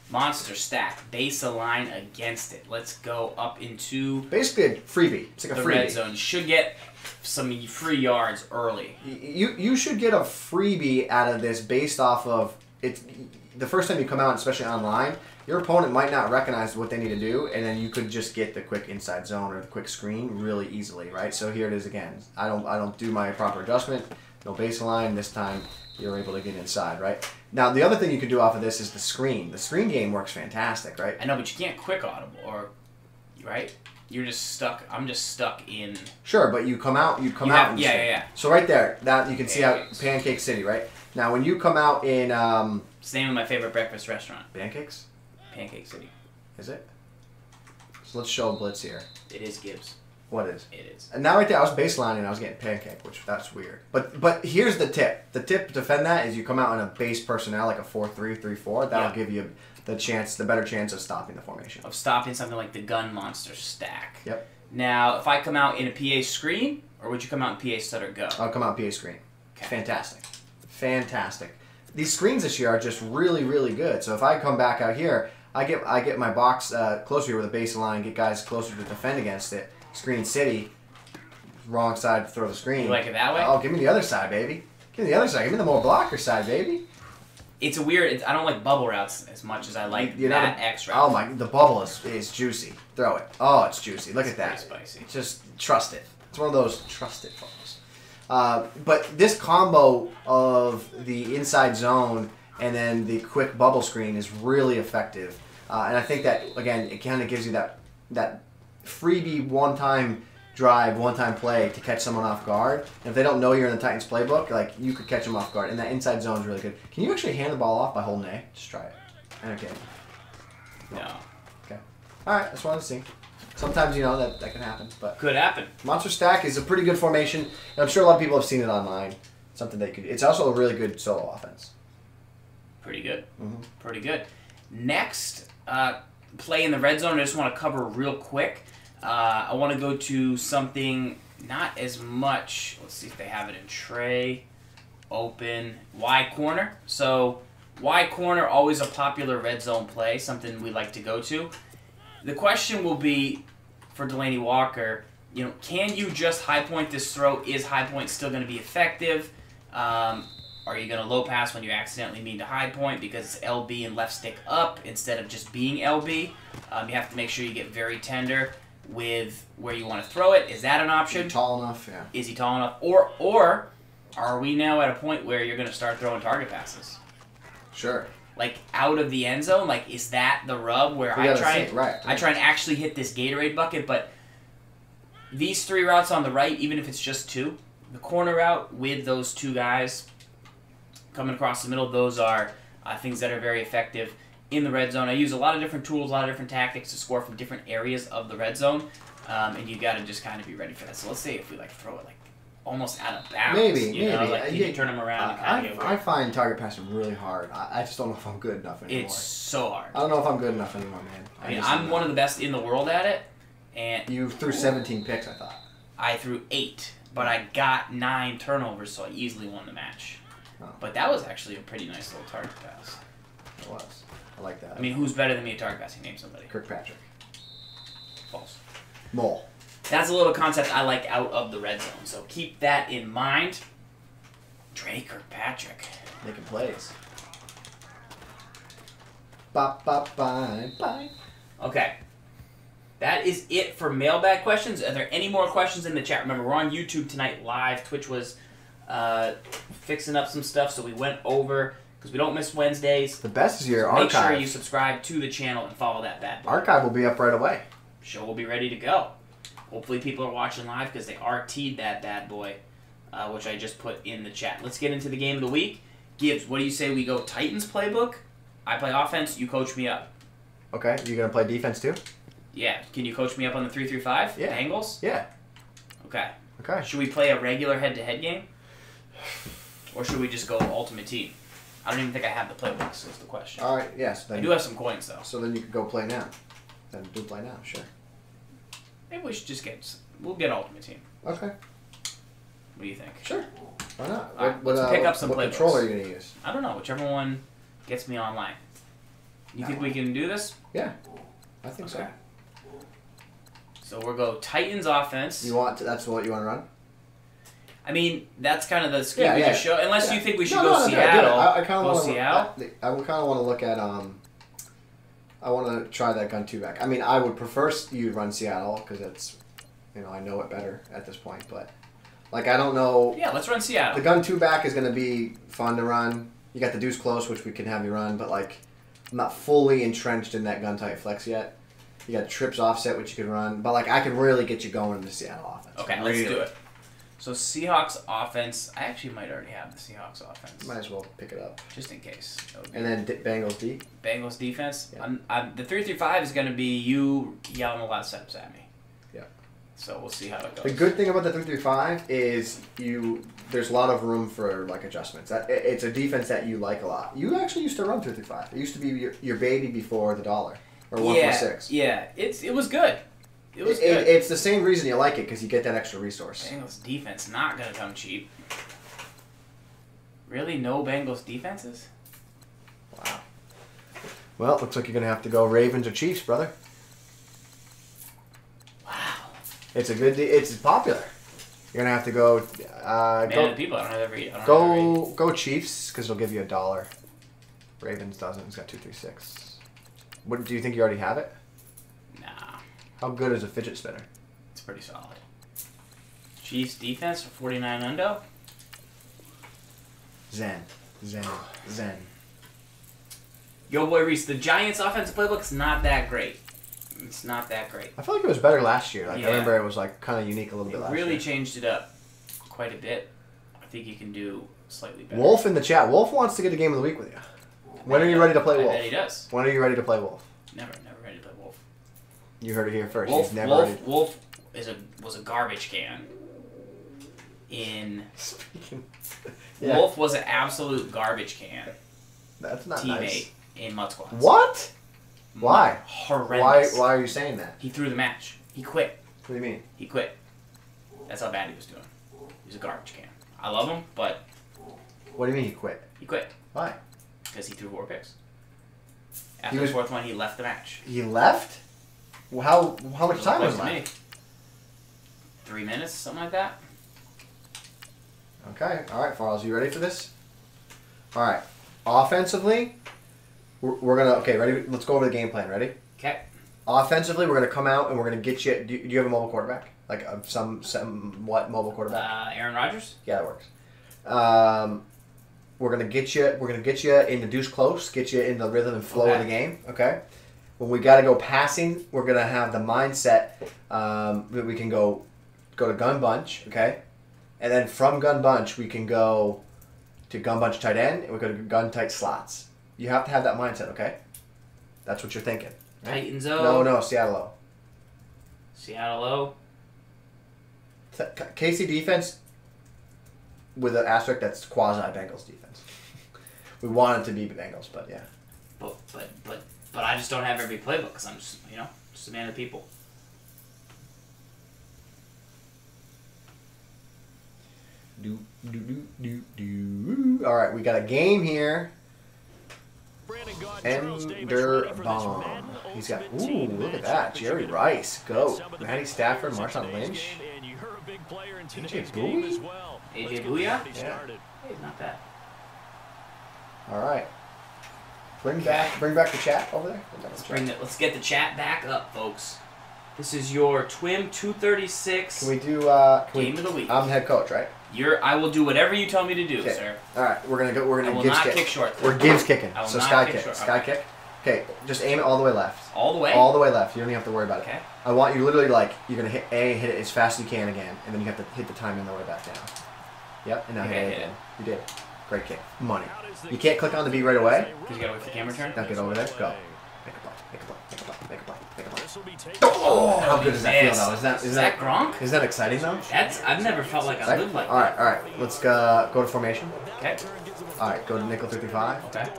Monster stack. Base a line against it. Let's go up into
basically a freebie. It's like a freebie.
Red zone. You should get some free yards early.
You should get a freebie out of this based off of it. The first time you come out, especially online, your opponent might not recognize what they need to do, and then you could just get the quick inside zone or the quick screen really easily, right? So here it is again. I don't do my proper adjustment. No baseline. This time you're able to get inside, right? Now, the other thing you could do off of this is the screen. The screen game works fantastic, right?
I know, but you can't quick audible, right? You're just stuck. I'm just stuck in.
Sure, but you come out.
Yeah.
So right there, that you can see how Pancake City, right? Now, when you come out in,
it's the name of my favorite breakfast restaurant.
Pancakes.
Pancake City.
Is it? So let's show Blitz here.
It is Gibbs.
What is?
It is.
And now right there, I was baselining and I was getting Pancake, which that's weird. But here's the tip. The tip to defend that is you come out in a base personnel like a 4-3, 3-4. That'll give you the better chance of stopping the formation.
Of stopping something like the gun monster stack.
Yep.
Now, if I come out in a PA screen, or would you come out in PA stutter go?
I'll come out PA screen. Okay. Fantastic. Fantastic. These screens this year are just really, really good. So if I come back out here, I get my box closer here with a baseline, get guys closer to defend against it. Screen City, wrong side to throw the screen.
You like it that way?
Oh, give me the other side, baby. Give me the other side. Give me the more blocker side, baby.
It's a weird. I don't like bubble routes as much as I like that X route.
Oh my! The bubble is juicy. Throw it. Oh, it's juicy. Look at that.
It's spicy.
Just trust it. It's one of those trusted folks. But this combo of the inside zone and then the quick bubble screen is really effective. And I think that again, it kind of gives you that freebie one-time drive, one-time play to catch someone off guard. And if they don't know you're in the Titans playbook, like you could catch them off guard. And that inside zone is really good. Can you actually hand the ball off by holding A? Just try it. Okay.
No.
Okay. All right. Just wanted to see. Sometimes that can happen, but
could happen.
Monster stack is a pretty good formation, and I'm sure a lot of people have seen it online. Something they could. It's also a really good solo offense.
Pretty good.
Mm-hmm.
Pretty good. Next play in the red zone, I just want to cover real quick. I want to go to something not as much. Let's see if they have it in tray, open, Y corner. So why corner always a popular red zone play, something we like to go to. The question will be for Delaney Walker, you know, can you just high point this throw? Is high point still going to be effective? Are you going to low pass when you accidentally mean to high point because it's LB and left stick up instead of just being LB? You have to make sure you get very tender with where you want to throw it. Is that an option?
Is he tall enough? Yeah.
Is he tall enough? Or are we now at a point where you're going to start throwing target passes?
Sure.
Like out of the end zone? Like, is that the rub where I try and actually hit this Gatorade bucket? But these 3 routes on the right, even if it's just 2, the corner route with those 2 guys coming across the middle, those are things that are very effective in the red zone. I use a lot of different tools, a lot of different tactics to score from different areas of the red zone, and you got to just kind of be ready for that. So let's say if we like throw it like almost out of bounds,
maybe.
Like, can you turn them around? And
I find target passing really hard. I just don't know if I'm good enough anymore.
It's so hard.
I don't know if I'm good enough anymore, man.
I mean, I'm one of the best in the world at it, and
you threw 17 picks, I thought.
I threw 8, but I got 9 turnovers, so I easily won the match.
Oh.
But that was actually a pretty nice little target pass.
It was. I like that.
I mean, who's better than me at target passing? Name somebody.
Kirkpatrick.
False.
Mole.
That's a little concept I like out of the red zone, so keep that in mind. Dre Kirkpatrick.
Making plays. Bye, bye, bye, bye.
Okay. That is it for mailbag questions. Are there any more questions in the chat? Remember, we're on YouTube tonight live. Twitch was fixing up some stuff, so we went over, because we don't miss Wednesdays.
The best is your
so
archive.
Make sure you subscribe to the channel and follow that bad boy.
Archive will be up right away.
Show will be ready to go. Hopefully people are watching live because they RT'd that bad boy, which I just put in the chat. Let's get into the game of the week. Gibbs, what do you say we go Titans playbook? I play offense, you coach me up.
Okay, you going to play defense too?
Yeah. Can you coach me up on the 3-3-5?
Yeah.
Bengals?
Yeah.
Okay.
Okay.
Should we play a regular head-to-head game? Or should we just go ultimate team? I don't even think I have the playbook, so that's the question.
All right, yes.
I do have some coins, though.
So then you could go play now. Then do play now, sure.
Maybe we should just we'll get ultimate team.
Okay.
What do you think?
Sure. Why not?
All right, let's pick up some
What
playbooks.
controller are you going to use?
I don't know. Whichever one gets me online. You think we can do this?
Yeah. I think so.
So we'll go Titans offense.
That's what you want to run?
I mean, that's kind of the scheme we just showed. Unless you think we should
go
Seattle.
I kind of want
Seattle.
I kind of want to look at I want to try that gun 2 back. I mean, I would prefer you run Seattle because it's, I know it better at this point. But like, I don't know.
Yeah, let's run Seattle.
The gun 2 back is going to be fun to run. You got the deuce close, which we can have you run, but like, I'm not fully entrenched in that gun tight flex yet. You got trips offset, which you can run, but like, I can really get you going in the Seattle offense.
Okay, let's do it. So Seahawks offense. I actually might already have the Seahawks offense.
Might as well pick it up.
Just in case.
And then Bengals D.
Bengals defense.
Yeah.
The 3-3-5 is going to be you yelling a lot of setups at me.
Yeah.
So we'll see how it goes.
The good thing about the 3-3-5 is there's a lot of room for like adjustments. It's a defense that you like a lot. You actually used to run 3-3-5. It used to be your baby before the dollar or 146.
Yeah, it was good. It was good.
It's the same reason you like it because you get that extra resource.
Bengals defense not gonna come cheap. Really, no Bengals defenses?
Wow. Well, looks like you're gonna have to go Ravens or Chiefs, brother.
Wow.
It's popular. You're gonna have to go.
Man, people, I don't have every.
Go Chiefs because it'll give you $1. Ravens doesn't. It's got 2-3-6. What do you think? You already have it?
Nah.
How good is a fidget spinner?
It's pretty solid. Chiefs defense for 49 undo.
Zen.
Yo, boy, Reese, the Giants' offensive playbook's not that great. It's not that great.
I feel like it was better last year. Like I remember it was like kind of unique a little bit last year.
It really changed it up quite a bit. I think you can do slightly better.
Wolf in the chat. Wolf wants to get a game of the week with you. When are you ready to play Wolf?
I bet he does.
When are you ready to play Wolf?
Never ready to play Wolf.
You heard it here first.
Wolf,
He's never ready.
Wolf was a garbage can.
Yeah.
Wolf was an absolute garbage can.
That's not
teammate
nice.
In Mud Squads.
What? Why?
Horrendous.
Why are you saying that?
He threw the match. He quit.
What do you mean?
He quit. That's how bad he was doing. He was a garbage can. I love him, but...
What do you mean he quit?
He quit.
Why?
Because he threw 4 picks. After the 4th one, he left the match.
He left? Well, how much time was left?
3 minutes, something like that.
Okay. All right, Farls, you ready for this? All right. Offensively, we're going to... Okay, ready? Let's go over the game plan. Ready?
Okay.
Offensively, we're going to come out and we're going to get you... Do you have a mobile quarterback? Like somewhat mobile quarterback?
Aaron Rodgers?
Yeah, that works. We're going to get you... We're going to get you in the deuce close, get you in the rhythm and flow of the game. Okay? When we got to go passing, we're going to have the mindset that we can go to gun bunch, okay? And then from gun bunch, we can go to gun bunch tight end, and we go to gun tight slots. You have to have that mindset, okay? That's what you're thinking. Right?
Titans O.
No, Seattle O.
Seattle O.
KC defense with an asterisk that's quasi Bengals defense. We want it to be Bengals, but yeah.
But I just don't have every playbook because I'm just, just a man of the people.
All right, we got a game here. Ender Bomb. He's got, ooh, look at that. Jerry Rice, go. Matty Stafford, Marshawn Lynch. AJ Bowie?
AJ Booyah?
Yeah.
Hey, not bad.
All right. Bring back the chat over there.
Let's get the chat back up, folks. This is your TWIM 236.
Can we do
game of the week?
I'm the head coach, right?
I will do whatever you tell me to do, sir.
All right, we're gonna
I will
Gibbs
not
kick.
kick short.
We're Gibbs kicking.
I will
So
not
sky
kick
kick.
short.
Sky kick. Okay, just aim it all the way left.
All the way?
All the way left. You don't even have to worry about it.
Okay.
I want you literally you're gonna hit it as fast as you can again, and then you have to hit the timing on the way back down. Yep, and now hit it again. You did. Great kick. Money. You can't click on the beat right away.
Because you gotta wait for the camera turn.
Now get over there. Go. Make a play. Make a play. Make a play. Make a play. Make a play. Oh, how good does that feel though? Is that
Gronk?
Is that exciting though?
I've never felt like I lived like
that. All right. Let's go to formation.
Okay.
All right, go to nickel 3-5.
Okay.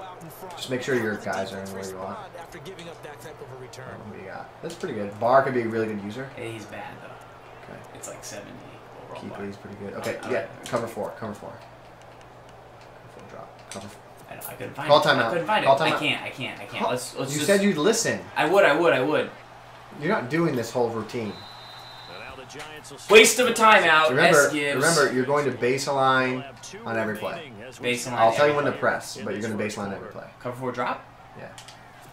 Just make sure your guys are in where you want. What do you got? That's pretty good. Bar could be a really good user.
Yeah, he's bad though. Okay. It's like 70 overall.
Keeper, he's pretty good. Okay, yeah. Cover 4. Cover 4. Drop. Cover 4.
I couldn't find
Call
it.
timeout.
I couldn't find it.
Call timeout.
I can't. Let's
you said you'd listen.
I would.
You're not doing this whole routine.
Waste of a timeout.
Remember, you're going to baseline on every play.
Baseline.
I'll tell you when to press, but you're going to baseline every play.
Cover 4 drop?
Yeah.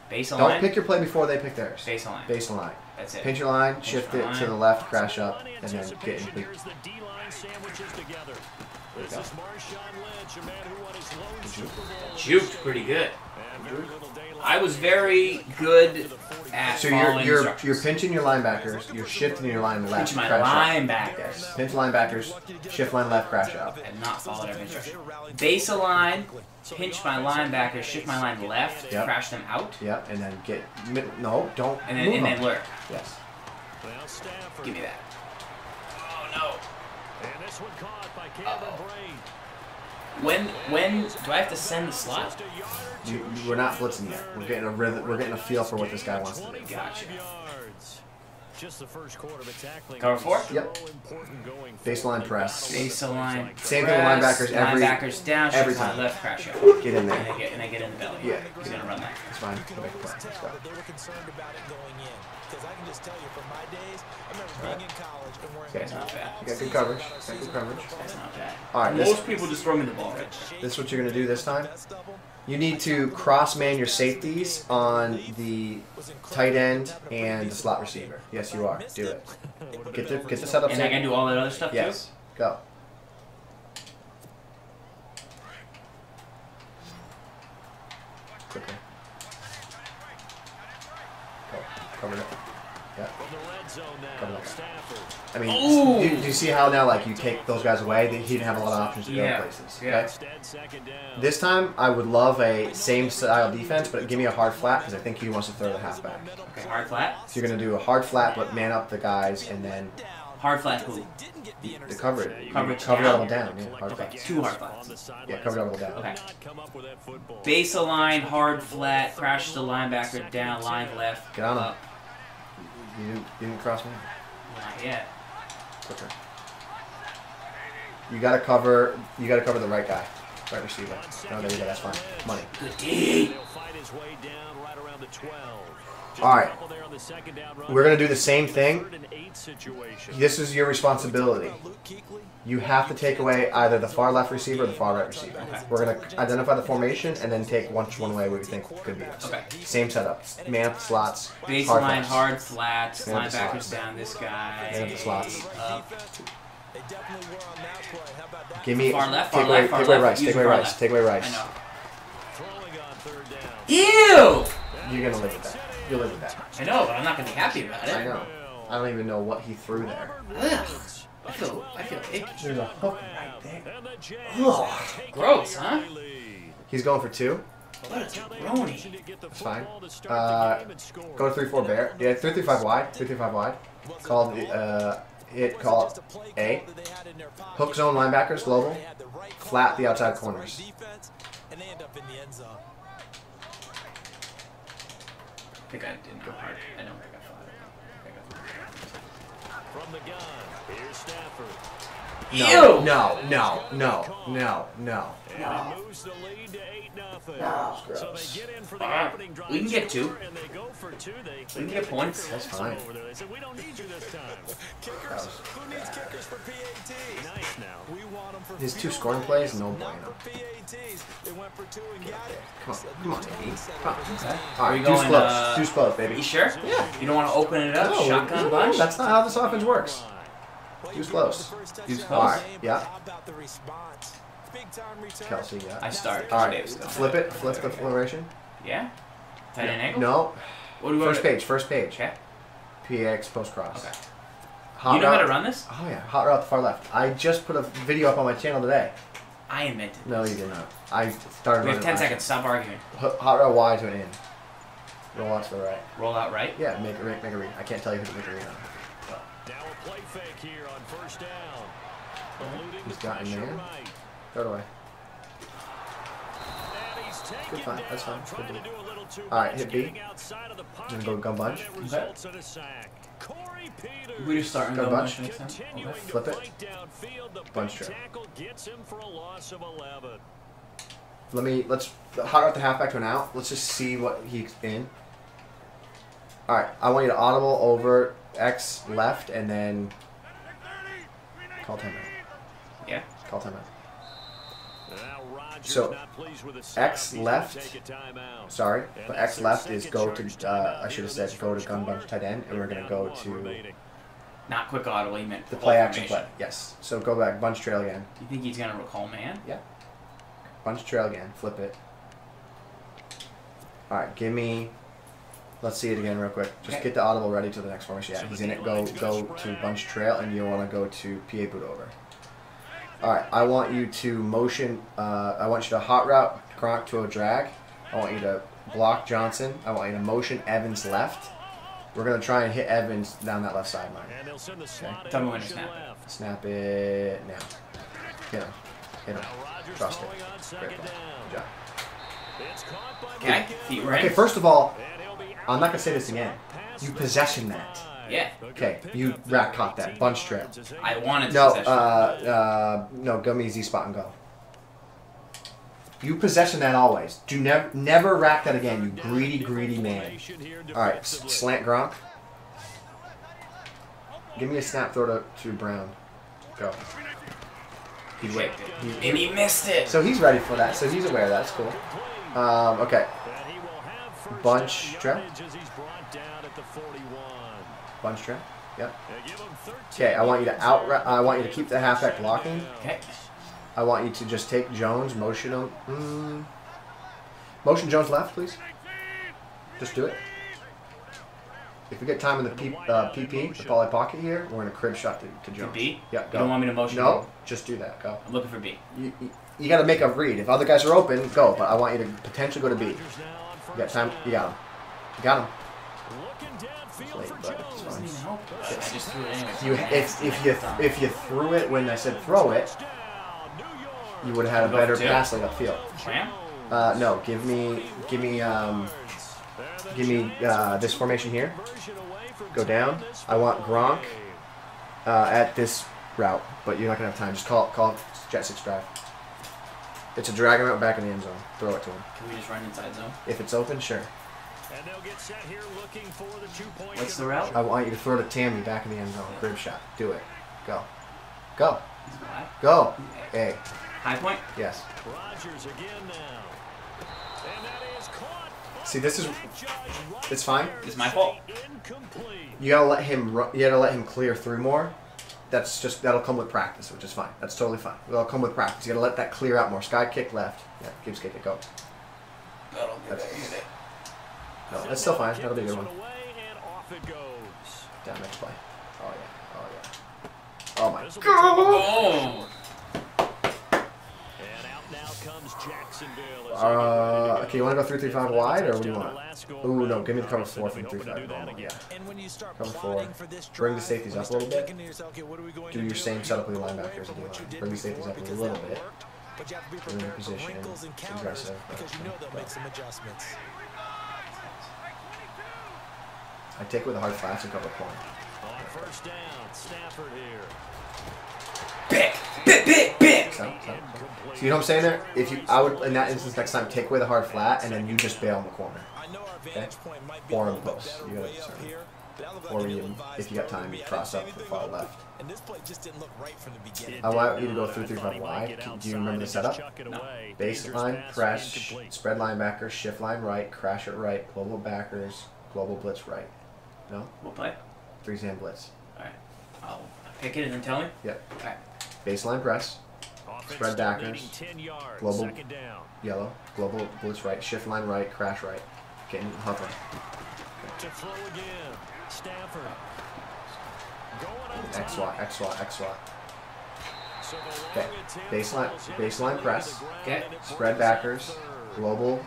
Baseline?
Don't pick your play before they pick theirs.
Baseline.
Baseline.
That's it.
Pinch your line, shift it to the left, crash up, and then get in. There you go.
Juked pretty good. I was very good at following instructions.
You're pinching your linebackers, you're shifting your line left.
Pinch my linebackers.
Pinch linebackers, shift line left, crash out.
I have not followed every instruction. Base a line, pinch my linebackers, shift my line left, crash them out.
Yep, and then get don't.
And then lurk.
Yes.
Give me that. Oh no. And this one caught by Cameron Braid. When do I have to send the slot?
We're not blitzing yet. We're getting a rhythm. We're getting a feel for what this guy wants to do.
Gotcha. Cover 4?
Yep. Baseline press.
Baseline.
Same thing with linebackers.
Linebackers down.
Every
shift my
time.
left crash out.
Get in there.
And they get in the belly.
Yeah.
He's gonna run that.
That's fine. We'll make a play. Let's go.
They were concerned about it going in. Because I can just tell you from my days, I remember being in college and wearing
That's not bad.
You got good coverage. Got good coverage.
That's not bad.
All right.
Most people just throw me the ball right there.
This is what you're going to do this time. You need to cross-man your safeties on the tight end and the slot receiver. Yes, you are. Do it. Get the setup.
And I can do all that other stuff too?
Yes. Go. Quickly. Go. Cover it. Yeah. Cover that. I mean, do you see how now, like, you take those guys away? He didn't have a lot of options to go places. Okay? This time, I would love a same style defense, but give me a hard flat because I think he wants to throw the halfback.
Okay, hard flat?
So you're going to do a hard flat, but man up the guys, and then...
Hard flat who?
The coverage.
Coverage
cover
down?
Double down, yeah. Hard
Okay,
flats.
2 hard flats.
Yeah, cover double down.
Okay. Base a line, hard flat, crash the linebacker down, line left.
Get on him. You didn't cross me.
Not yet.
Quicker. You gotta cover the right guy. Right receiver. No, there you go. That's fine. Money.
Good D.
All right. We're going to do the same thing. This is your responsibility. You have to take away either the far left receiver or the far right receiver.
Okay.
We're going to identify the formation and then take one away where we think could be us.
Okay.
Same setup. Man up the slots.
Baseline,
flats.
hard flats,
Man up the
linebackers
slots.
down this guy.
Man up the slots.
Up.
Give me
Far left,
take
far
away,
left, far
take away
left.
rice.
Use
Take away
far
rice.
left.
Take away
I
rice.
know. Ew!
You're gonna live with that.
I know, but I'm not gonna be happy about it.
I know. I don't even know what he threw there.
Ugh. I feel icky.
There's a hook right there.
Ugh. Gross, huh?
He's going for 2.
What a jabroni.
That's fine. Go to 3-4 bear. Yeah, 3-3-5 wide. 3-3-5 wide. Call A. Hook zone linebackers global. Flat the outside corners.
I think I didn't go hard. I don't think I fought.
From the gun, here's Stafford.
No,
Ew!
no.
And he moves the lead to 8-0.
No.
So they get in for the opening drive.
We can get 2.
And they go for 2.
We can get points.
That's fine.
Over there. They said, we don't need you this time.
Kickers?
Who needs kickers for PATs? Nice now. We want them for
His 2 scoring plays, no bueno.
PATs. They went for 2 and got it.
Come on, baby. Come on.
Okay.
All right,
we
deuce
going,
close. Deuce close, baby.
You sure?
Yeah.
You don't want to open it up?
No,
Shotgun
no,
bunch?
that's not how this offense works. Deuce close.
Deuce
All
close.
right, yeah.
Kelsey,
Kelsey, yeah.
I start.
All right,
Davis goes.
flip it. Flip the formation.
Yeah? Tight end angle?
No.
What do we
First page.
Okay.
PX post cross.
Okay.
Hot
You know how
route.
to run this?
Oh yeah, hot route to far left. I just put a video up on my channel today.
I invented
No, you did not. I started.
We have
running
10
last
seconds. Stop arguing.
year. Hot route wide to an in. Roll out to the right.
Roll out right.
Yeah, make a read. I can't tell you who to make a read on.
now a play fake here on first down.
He's got in there. Throw it away. Good fine. That's fine. Good deal. All right, hit B. Gonna go gun bunch.
Okay. We just start and
Gun
go
bunch.
next time. Okay.
Flip it. Bunch trail. Let's hot route the halfback to an out. Let's just see what he's in. All right, I want you to audible over X left and then call timeout.
Yeah.
Call timeout. So X left. Sorry, but X left is go to. I should have said go to gun bunch tight end, and we're gonna go to
Not quick audible. He meant
the
full
play action play.
formation.
Yes. So go back bunch trail again.
You think he's gonna recall man?
Yeah. Bunch trail again. Flip it. All right, give me. Let's see it again real quick. Just
Okay.
get the audible ready to the next formation. Yeah, he's in it. Go to bunch trail, and you want to go to PA boot over. All right, I want you to motion. I want you to hot route Gronk to a drag. I want you to block Johnson. I want you to motion Evans left. We're gonna try and hit Evans down that left sideline.
Okay. Tell me when to snap it.
Snap it now. Hit him. Hit him. Trust it. Great ball. Good job.
Okay. Feet were in.
Okay, first of all, I'm not gonna say this again. You possession that.
Yeah.
Okay, you rat caught that. Bunch trail.
I wanted to
No,
possession.
no, go me Z spot and go. You possession that always. Do never rack that again, you greedy man. All right, slant Gronk. Give me a snap throw to Brown. Go. He wait.
And he missed it.
So he's ready for that. So he's aware of that. That's cool. Okay. Bunch trail. Bunch trail. Yep. Okay, I want you to I want you to keep the halfback blocking.
Okay.
I want you to just take Jones, motion him. Motion Jones left, please. Just do it. If we get time in the PP, the poly pocket here, we're gonna crib shot to Jones.
B?
Yeah,
You
go.
don't want me to motion?
No, just do that. Go.
I'm looking for B.
You got to make a read. If other guys are open, go. But I want you to potentially go to B. You got time. You got him. You got him. It's late, but it's
Doesn't even
fine.
help. I just threw it anyway.
If you threw it when I said throw it, you would have had a
Go
better
for two?
pass like upfield.
Clam?
No, give me this formation here. Go down. I want Gronk at this route, but you're not gonna have time. Just call jet 6 drive. It's a drag him out back in the end zone. Throw it to him.
Can we just run inside zone?
If it's open, sure.
And they'll get set here looking for the 2-point.
What's the route?
I want you to throw to Tammy back in the end zone. Crib shot. Do it. Go. Go. Go. Hey.
High point?
Yes.
Rodgers again now. And that is caught.
See, this is. It's fine.
It's my fault.
Incomplete.
You gotta let him. You gotta let him clear through more. That'll come with practice, which is fine. That's totally fine. It'll come with practice. You gotta let that clear out more. Sky kick left. Yeah, Gibbs kick it. Go. No, that's still fine. That'll be a good one. Down next play. Oh yeah. Oh yeah. Oh my God.
Oh!
And out now comes Jacksonville.
Okay, you want to go 3-3-5 wide, or what do you want? Ooh, no, give me the cover 4 from 3-5 normal, yeah. Cover 4. Bring the safeties up a little bit. Do your same setup with the linebackers if you want. Bring the safeties up a little bit. In their position, aggressive. I take it with the hard flats and cover point.
On first down, Stafford here.
Big!
So, you know what I'm saying there? I would, in that instance, next time, take away the hard flat, and then you just bail in the corner. Okay? Or in the post. You gotta discern. Or if you got time, you cross up to the far left. I want you to go 3-3-5 wide. Do you remember the setup?
No.
Baseline, press, spread linebacker, shift line right, crash it right, global backers, global blitz right. No?
We'll play.
3-zam blitz.
Alright. I'll pick it and then tell me?
Yep.
Alright.
Baseline press, spread backers, global yellow, global blitz right, shift line right, crash right. Getting hover.
To throw again. Stafford.
X-swat. Okay. Baseline press.
Okay.
Spread backers. Global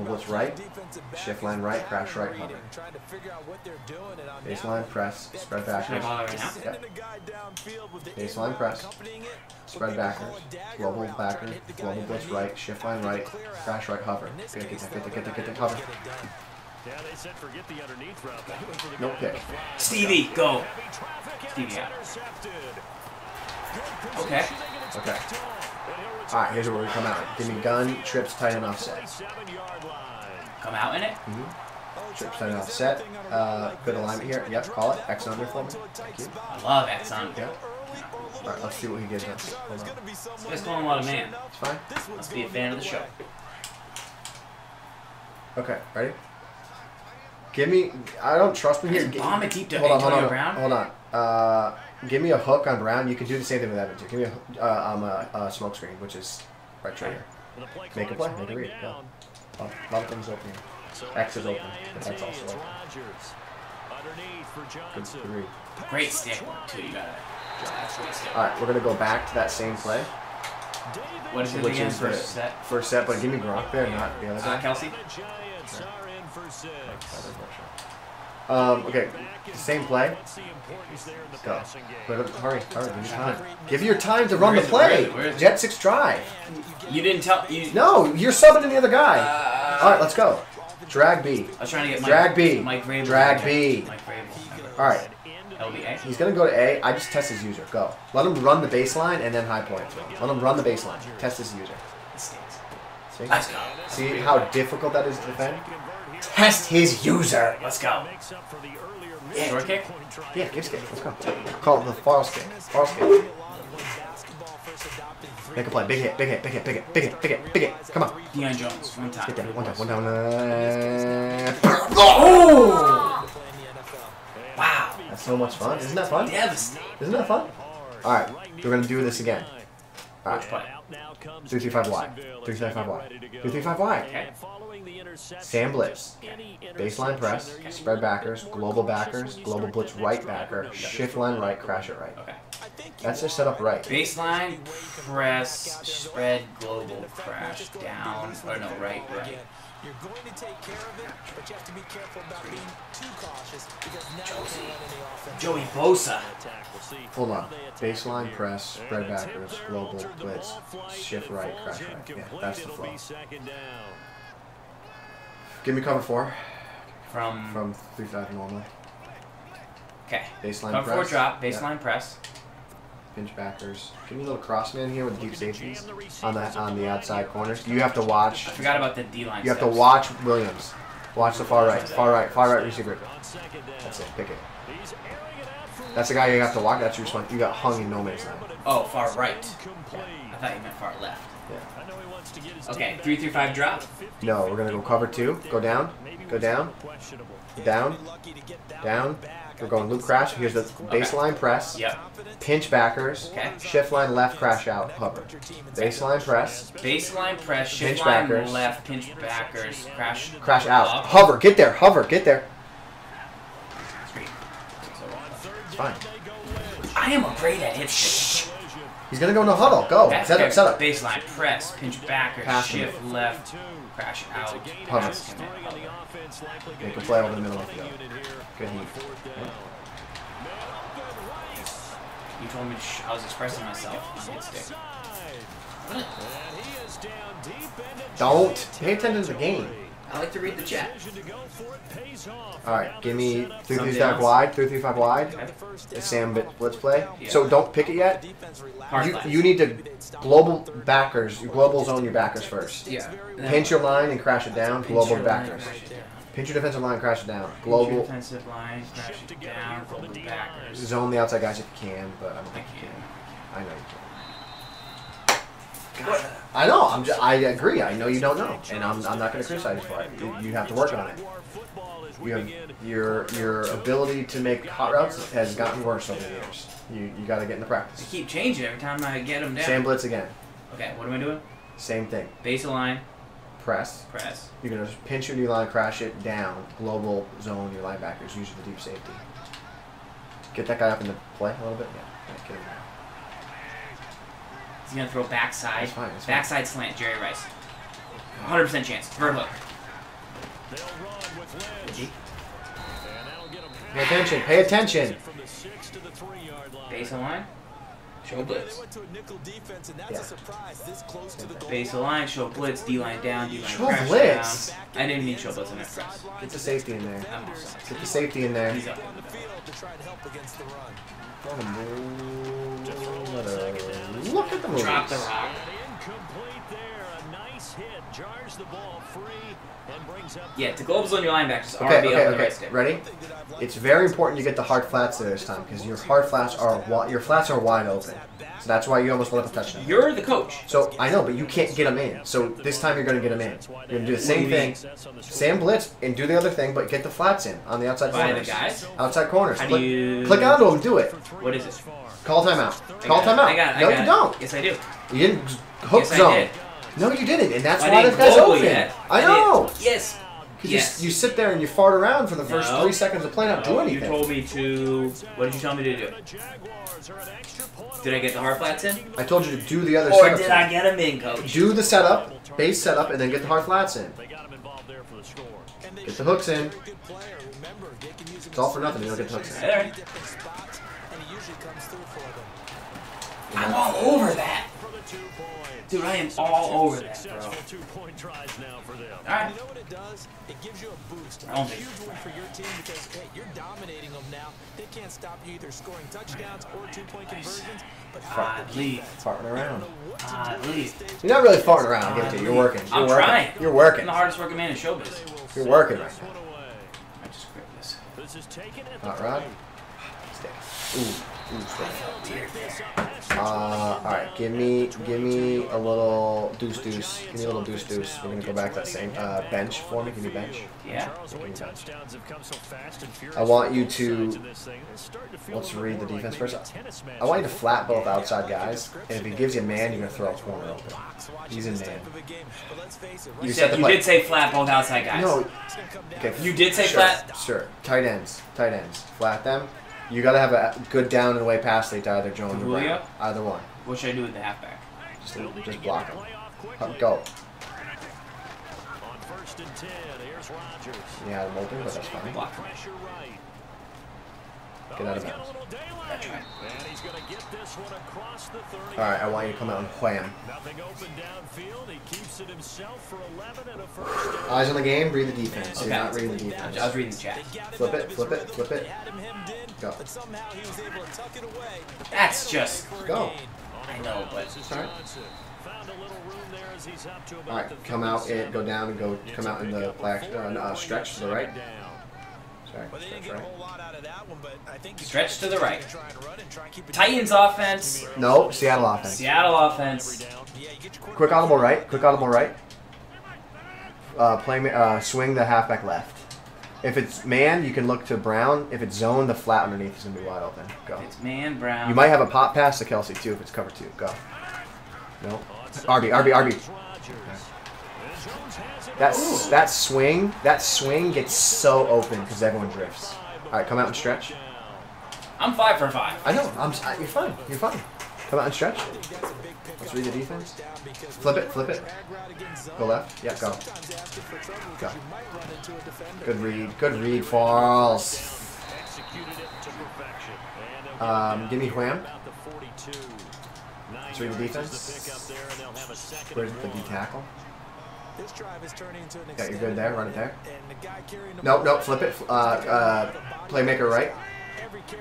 blitz right. Shift line right. Crash right. Hover. Baseline press. Spread backers. Yep. Baseline press. Spread backers. Global backers. Global blitz right. Shift line right. Crash right. Hover. Get the hover.
Yeah, they said forget the underneath route.
No pick.
Stevie, go. Stevie out. Okay.
Okay. Alright, here's where we come out. Give me gun, trips, tight end offset.
Come out in it?
Trips, tight end offset. Good alignment here. Yep, call it. X under for me. Thank you.
I love X on.
Yeah. Alright, let's see what he gives us. Hold on.
This guy's calling a lot of man.
It's fine.
Must be a fan of the show.
Okay, ready? Give me. I don't trust me here.
Bomb it deep to
Hold
Antonio
on.
Brown.
Hold on. Give me a hook on Brown. You can do the same thing with Edmonton. Give me a smoke screen, which is right trigger. Make a play. Make a read. Yeah. A lot of things open here. X is open, but that's also open. Good read.
Great stick too. You got it.
All right, we're gonna go back to that same play.
What is it
Which
again?
is the
First set.
first set, but give me Gronk there, not the other guy.
Kelsey.
Okay, same play. Go. Hurry, give me time. Give your time to run the play.
Where is it?
Jet 6 drive.
You didn't tell. You.
No, you're subbing in the other guy. All right, let's go. Drag B.
I was trying to get
Drag B.
Mike Vrabel.
Drag B.
Mike Vrabel.
All right.
LBA.
He's going to go to A. I just test his user. Go. Let him run the baseline and then high point. Let him run the baseline. Test his user. See?
Let's go.
See how difficult that is to defend? Test his user.
Let's go. Short kick?
Yeah, Gibbs kick. Let's go. Call it the Farls kick. Farls kick. Make a play. Big hit. Big hit. Big hit. Big hit. Big hit. Big hit. Big hit. Come on.
Deion Jones. One time.
Get there. One down.
Oh! Wow.
That's so much fun. Isn't that fun?
Devastating.
Isn't that fun? All right. We're going to do this again. All right. 3-3-5 wide. 3-3-5 wide. 3-3-5 wide.
Okay.
Sam blitz. Baseline press. Spread backers. Global blitz right backer. Shift line right. Crash it right.
Okay.
That's just set up right.
Baseline, press, spread, global, crash, down. Or no, right.
You're going to take care of it, but you have to be careful about being too cautious because now you're running the offense.
Joey Bosa.
Hold on. Baseline press, spread backers, global blitz, shift right, crash right. Yeah, that's the flow. Give me cover 4
From
3-5 normal.
okay.
Baseline
Cover 4
press.
drop, baseline press.
Pinch backers. Give me a little crossman here with deep safeties on the outside corners. You have to watch.
I forgot about the D-line.
You have to watch Williams. Watch the far right receiver. That's it. Pick it. That's the guy you have to watch. That's your response. You got hung in no man's land.
Oh, far right. Yeah. I thought you meant far left.
Yeah.
Okay, 3-3-5 drop.
No, we're gonna go cover 2. Go down. Go down. Down. Down. We're going loop crash. Here's the baseline press.
Yep.
Pinch backers.
Okay.
Shift line left, crash out, hover. Baseline press.
Baseline press, shift
Pinch
line
backers.
left, pinch backers, crash.
Crash out.
Up.
Hover. Get there. Hover. Get there. It's fine.
I am great at hit shit.
He's gonna go no huddle. Go.
That's
Set up.
good.
Set up.
Baseline press, pinch backers,
Pass him.
shift left, crash out.
Hover.
Pass him in, hover.
Make a play over the middle of the field. Good heat.
You told me I was expressing myself on hit stick.
Don't pay attention to the game.
I like to read the chat.
All right, give me 3-3-5
else.
wide. 3-3-5 wide.
Okay.
It's Sam Blitz play.
Yeah.
So don't pick it yet.
Hard
You,
left.
you need to global backers. You global zone your backers first.
Yeah.
Pinch your line and crash it down.
Pinch
Global
your
backers.
line, crash it down.
Pinch your defensive line, crash it down.
Pinch your
Global
defensive line, crash it down, global backers.
zone the outside guys if you can, but I don't
I
think you
can.
can. I know you can. I know. I agree. I know you don't know, and I'm not going to criticize you for it. You have to work on it. Your ability to make hot routes has gotten worse over the years. You got to get into
I
practice.
keep changing every time I get them down.
Sam Blitz again.
Okay, what am I doing?
Same thing.
Baseline,
Press.
press.
You're going to pinch your D line, crash it down, global zone your linebackers, use the deep safety. Get that guy up in the play a little bit. Yeah, get him there.
He's going to throw backside.
That's fine, that's fine.
Backside slant, Jerry Rice. 100% chance. Vert hook.
Pay attention. Pay attention.
Baseline. Show blitz.
Yeah.
Baseline, show blitz, D-line down, D-line
Show
crash
blitz.
down. I didn't mean show blitz, I meant press.
Get the safety in there.
I'm sorry.
Get the safety in there.
He's up.
Look at the moves.
Drop the rock. Yeah, to global zone your linebackers.
Okay,
RB up on the right
okay.
stick.
Ready? It's very important you get the hard flats there this time because your hard flats are wide open. So that's why you almost let up a touchdown.
You're the coach.
So I know, but you can't get them in. So this time you're going to get them in. You're going to do the same thing. Sam Blitz and do the other thing, but get the flats in on the outside
By
corners.
the guys?
Outside corners.
How do you...
Click onto them. Do it.
What is it?
Call timeout.
I
Call
got it.
timeout.
I got it.
No,
I got
you
it.
don't.
Yes, I do.
You didn't hook
Yes, I
zone.
did.
No, you didn't, and that's
I
why
didn't
this guy's
global
open.
yet.
I know.
did. Yes. Yes.
You sit there and you fart around for the first
No.
3 seconds of play, not do
You
anything.
told me to... What did you tell me to do? Did I get the hard flats in?
I told you to do the other
Or
setups.
did I get them in, coach?
Do the setup, base setup, and then get the hard flats in. Get the hooks in. It's all for nothing. You don't get the hooks in.
There. I'm all over that. Dude, I am all over that, bro. Alright.
You know what it does? It gives you a boost.
I don't
A
think-
huge win for your team because hey, you're dominating them now. They can't stop you either scoring touchdowns or 2-point conversions. But
Leave.
Farting around.
Leave.
You're not really farting around. I get to you. You're working.
I'm
You're working.
trying.
You're
I'm
working.
the hardest working man in showbiz.
You're working right now.
I just grip this.
Hot rod. Stick. Ooh, stick. All right. Give me a little deuce. Give me a little deuce. We're gonna go back to that same bench for me. Give me bench.
Yeah.
I want you to. Let's read the defense first. I want you to flat both outside guys, and if he gives you man, you're gonna throw a corner open. He's in man. You set the
You
play.
did say flat both outside guys.
No. Okay.
You did say
sure,
flat?
Sure. Tight ends. Flat them. You gotta have a good down and away pass lead to either Jones or
Julio?
Brown. Either one.
What should I do with the halfback?
Just block him. Go. Yeah, I'm open, but that's fine.
Block him.
Get out of bounds.
That's right.
All right, I want you to come out and wham. Eyes on the game, read the defense.
Okay.
You're not reading the defense.
I was reading the chat.
Flip it, flip it, flip it. Go.
That's just...
Go.
I know, but...
Sorry. All right, come out and go down and go. Come out in the stretch to the right. Sorry, stretch right.
Stretch to the right. Titans offense.
No, Seattle offense.
Seattle offense.
Quick audible right. Quick audible right. Swing the halfback left. If it's man, you can look to Brown. If it's zone, the flat underneath is gonna be wide open. Go.
It's man, Brown.
You might have a pop pass to Kelsey too if it's cover 2. Go. No. RB. That swing gets so open because everyone drifts. All right, come out and stretch.
I'm 5 for 5.
I know. You're fine. You're fine. Come out and stretch. Let's read the defense. Flip it. Flip it. Go left. Yeah, go. Go. Good read. Good read, Farls. Give me wham. Let's read the defense. Where's the D tackle? Okay, you're good there. Run it there. No, flip it. Playmaker right.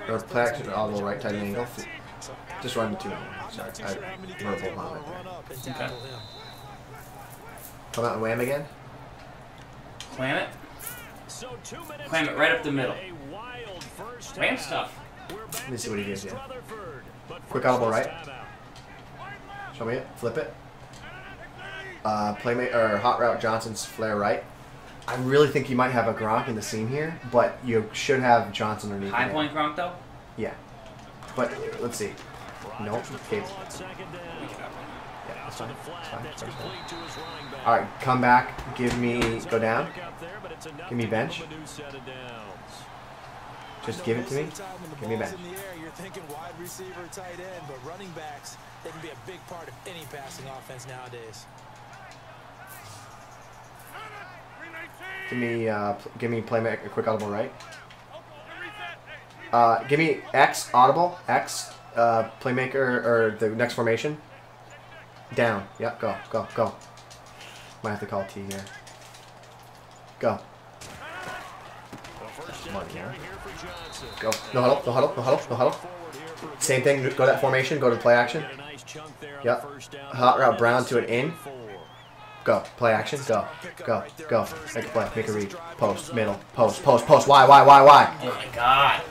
Or play action audible right, tight angle. Just run the 2. Sorry, verbal comment there.
Okay.
Come out and wham again.
Wham it. Wham it right up the middle. Wham stuff.
Let me see what he gives you. Quick audible right. Show me it. Flip it. Playmaker or hot route Johnson's flare right. I really think you might have a Gronk in the seam here, but you should have Johnson underneath.
High point Gronk though?
Yeah. But let's see. Nope. Okay. Yeah, that's fine. That's fine. All right, come back. Give me go down. Give me bench. Just give it to me. Give me bench.
You're thinking wide receiver, tight end, but running backs, they can be a big part of any passing offense nowadays.
Give me playmaker, quick audible right. Give me X audible X playmaker or the next formation. Down. Yep. Go. Might have to call T here. Go. Go. No huddle. Same thing. Go to that formation. Go to play action. Yep. Hot route Brown to an in. Go. Play action. Go. Make a play. Make a read. Post. Middle. Post. Why?
Oh my god.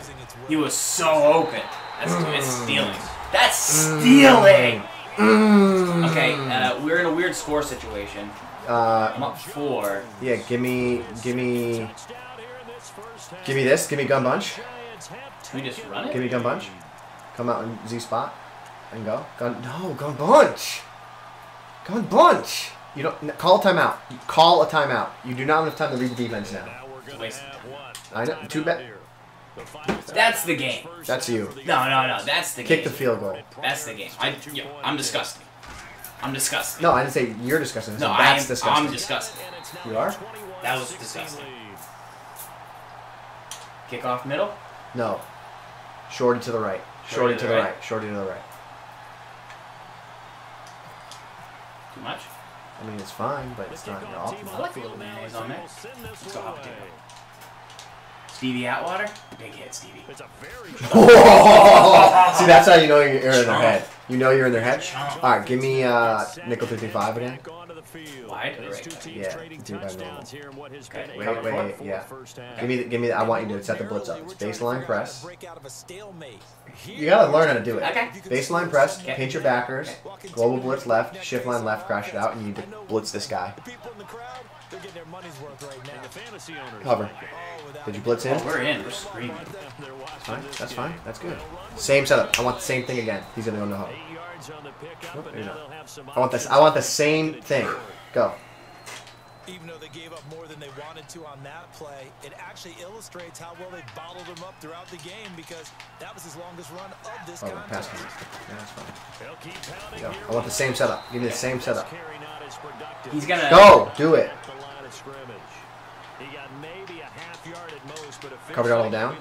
He was so open. That's stealing. That's stealing! Okay, we're in a weird score situation. I'm up 4.
Yeah, give me this. Give me gun bunch.
Can we just run it?
Give me gun bunch. Come out in Z spot and go. Gun bunch. Gun bunch. You don't call a timeout. Call a timeout. You do not have time to read the defense now. I know. Too bad.
That's the game.
That's you.
No. That's the game.
Kick the field goal.
That's the game. I'm disgusting. I'm disgusting.
No, I didn't say you're disgusting.
No,
that's disgusting.
I'm disgusting.
You are?
That was disgusting. Kick off middle?
No. Shorty to the right. Shorty to the right.
Too much?
I mean, it's fine, but it's not optimal.
I like a little mayonnaise on there. Let's go hot potato. Stevie Atwater? Big hit, Stevie.
See, that's how you know you're in their head. You know you're in their head? Alright, give me nickel 55 again.
Wide or right?
Yeah, do by normal.
Okay.
Wait, yeah. Give me. I want you to set the blitz up. It's baseline press. You gotta learn how to do it.
Okay.
Baseline press, pinch your backers, global blitz left, shift line left, crash it out, and you blitz this guy. Cover. Did you blitz in?
Oh, we're in. We're screaming.
That's fine. That's fine. That's good. Same setup. I want the same thing again. He's gonna go no huddle. Oh, there you go. I want this. I want the same thing. Go.
Even though they gave up more than they wanted to on that play, it actually illustrates how well they bottled them up throughout the game because that was his longest run of this contest.
Yeah, that's fine. Go. I want the same setup. Give me the same setup.
He's gonna
go. Do it.
He got maybe a half yard at most, but
cover it all down.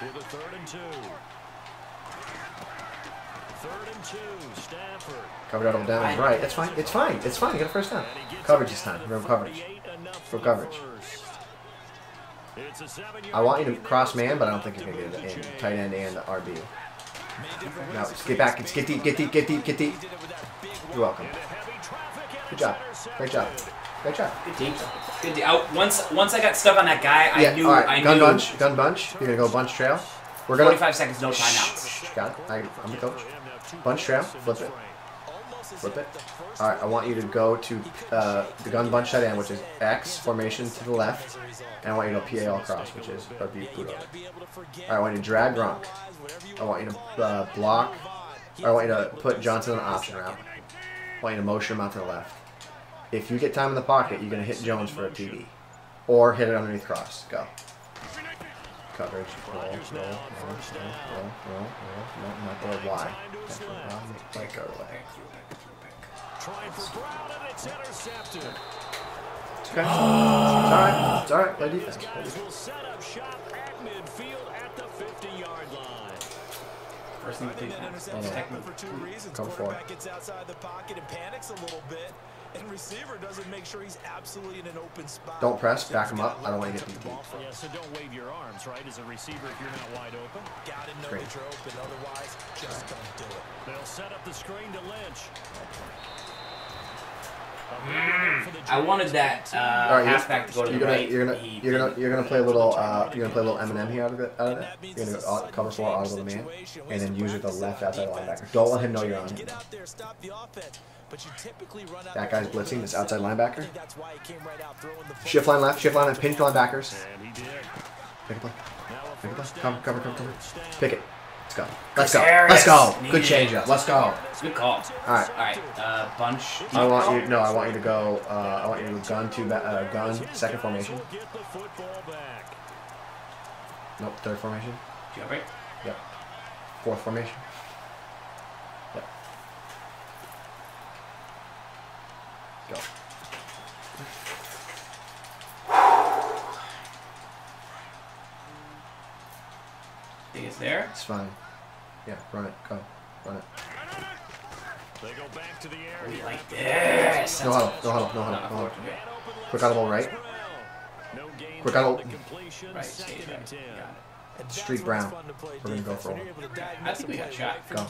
with a 3rd and 2. 3rd and 2, Stafford.
Cover double down. Right. It's fine. It's fine. It's fine. You got a first down. Coverage this time. Remember coverage. For coverage. I want you to cross man, but I don't think you're going to get it in tight end and RB. No, just get back. Get deep. Get deep. Get deep. Get deep. You're welcome. Good job. Great job. Great job.
Good deep. Good deep. Once I got stuck on that guy, I knew.
All right.
I
Gun
knew.
bunch. Gun bunch. You're going to go bunch trail. We're gonna
45 seconds, no timeouts.
Got it. I'm the coach. Bunch trail. Flip it. Flip it. All right. I want you to go to the gun bunch tight end, which is X formation to the left, and I want you to PA all cross, which is RB boot over. All right. I want you to drag Gronk. I want you to block. I want you to put Johnson on the option route. I want you to motion him out to the left. If you get time in the pocket, you're going to hit Jones for a TD. Or hit it underneath cross. Go. Coverage. Roll. Not the Y. Like go away. It's okay. It's alright. It's alright. Play defense.
First thing to do.
Cover 4.
Gets outside the pocket and panics a little bit. And receiver doesn't make sure he's absolutely in an open spot.
Don't press, back him up. I don't want to get deep.
Yeah, so don't wave your arms, right, as a receiver if you're not wide open.
Gotta know that you're open, otherwise just don't do it.
They'll set up the screen to Lynch.
I wanted that halfback to go to the right.
You're gonna play a little Eminem here out of it. You're gonna go cover 4 audible to man, and then use the left outside linebacker. Don't let him know you're on him. That guy's blitzing. This outside linebacker. Shift line left. Shift line left. Pinch linebackers. Pick a play. Pick a play. Cover. Pick it. Let's go. Let's go. Let's go. Good change up. Let's go.
Good call.
All right.
All right. Bunch.
I want you. No, I want you to go. I want you to gun to gun second formation. Nope. Third formation.
Jailbreak.
Yep. Fourth formation. Yep. Go.
Think it's there?
It's fine. Yeah, run it. Go. Run it.
They go back to the air.
We like this.
No huddle. Quick audible right. Quick audible.
Right, stay there. Got it.
Street Brown. We're going to go for one.
I think we got a shot.
Go.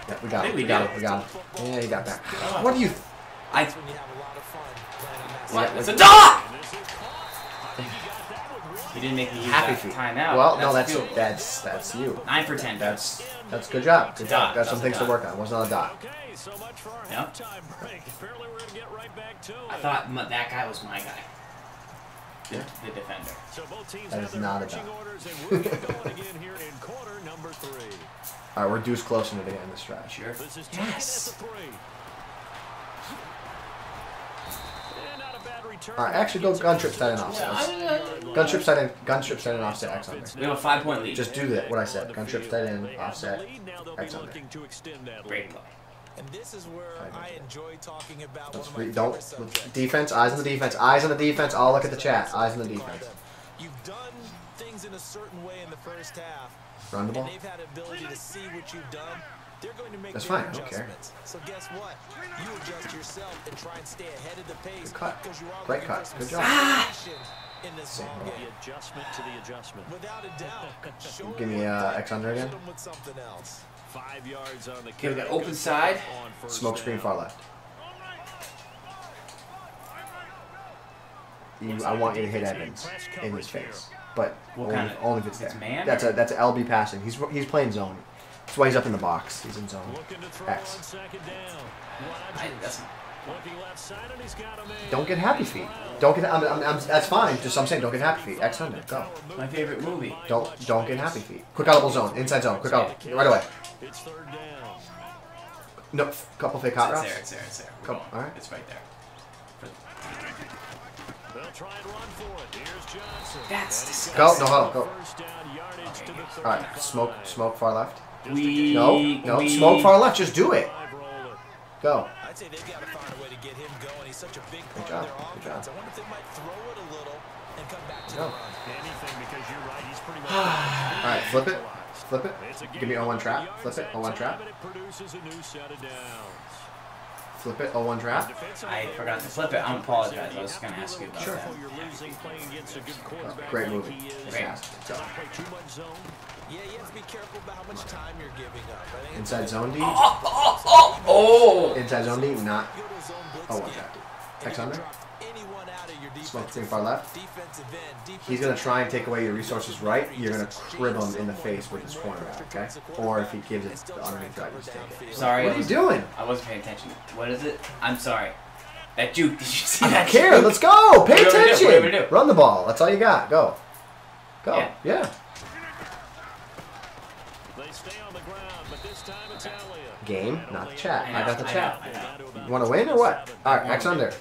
Yeah, we got it.
We
got it. Yeah, you got that. What do you...
It's a dot! You didn't make me use
Happy
that
feet.
timeout.
Well, no, that's you.
9 for 10.
That's good job. Good job.
Dot.
Got some things to work on. It was not a dot.
Yep. I thought that guy was my guy.
Yeah.
The defender.
That is not a dot. All right, we're deuce close into the end of this drive.
Sure.
Yes. All right, actually go gun trip tight end offset. Gun trip tight end offset X under.
We have a 5-point lead.
Just do that. What I said. Gun trip tight end offset X under.
Great play.
And this is where I enjoy talking about
Let's
one of my
don't
favorite subjects.
defense. Eyes on the defense. Eyes on the defense. I'll look at the chat. Eyes on the defense.
You've done things in a certain way in the first half.
Run the ball.
And they've had ability to see what you've done. They're going to make
That's
their
fine, I don't care.
adjustments. So guess what? You adjust yourself and try and stay ahead of the pace.
Good cut.
Because you are
Great
looking
cut.
for
Good
some
job.
separation in this ball
The
game.
adjustment to the adjustment.
Without a doubt. Show
Give me
them
X under again.
them with something else.
5 yards on the
Okay, we got open side.
Smoke screen far left. I want you to hit Evans in his face, but only if it's there.
man?
That's a LB passing. He's playing zone. That's why he's up in the box. He's in zone. X.
That's
Don't get happy feet. Don't get. That's fine. I'm saying don't get happy feet. X under. Go.
my favorite movie.
Don't get happy feet. Quick audible zone. Inside zone. Quick audible. Right away.
It's 3rd down.
No. Couple fake hot routes.
It's there.
Couple. All right.
It's right there.
They'll try and run for it. Here's Johnson.
That's disgusting.
Go. No huddle. Go.
First down yardage to the
All right. Smoke far left.
We
Smoke far left. Just do it.
roller.
Go.
I'd say they've got to find a way to get him going. He's such a big part
job.
of their
Good job.
offense. I wonder if they might throw it a little and come back to
Go.
the run.
Anything because you're right. He's pretty much.
All right, flip it. Flip it.
It's a
Give me 0-1 trap. Flip it. 0-1 trap.
It produces a new set of downs.
Flip it. 0-1 trap.
I forgot to flip it. I apologize. I was going to ask you about
Sure.
that.
Great movie.
Great.
Go.
Yeah, you have to be careful about how much time you're giving up. I think
Inside zone D.
Oh!
Inside zone D. Not.
go to zone blitz
0-1
again.
trap.
If
X
you
under.
drop anyone out of your
Smoke
defensive-
too far left.
defensive end,
He's going to try and take away your resources right. You're going to crib him in the face with his cornerback, okay? Or if he gives it the underneath right, you just take it.
Sorry.
What are you doing?
I wasn't paying attention. What is it? I'm sorry. That juke. Did you see
I
that?
don't care.
juke?
Let's go. Pay
What do we do?
attention.
What do we do?
Run the ball. That's all you got. Go. Go.
Yeah.
Yeah.
They stay on the ground, but this time it's Elliott.
Game, not the chat. I got the
I
chat.
know.
You want to win or what? All right, X under.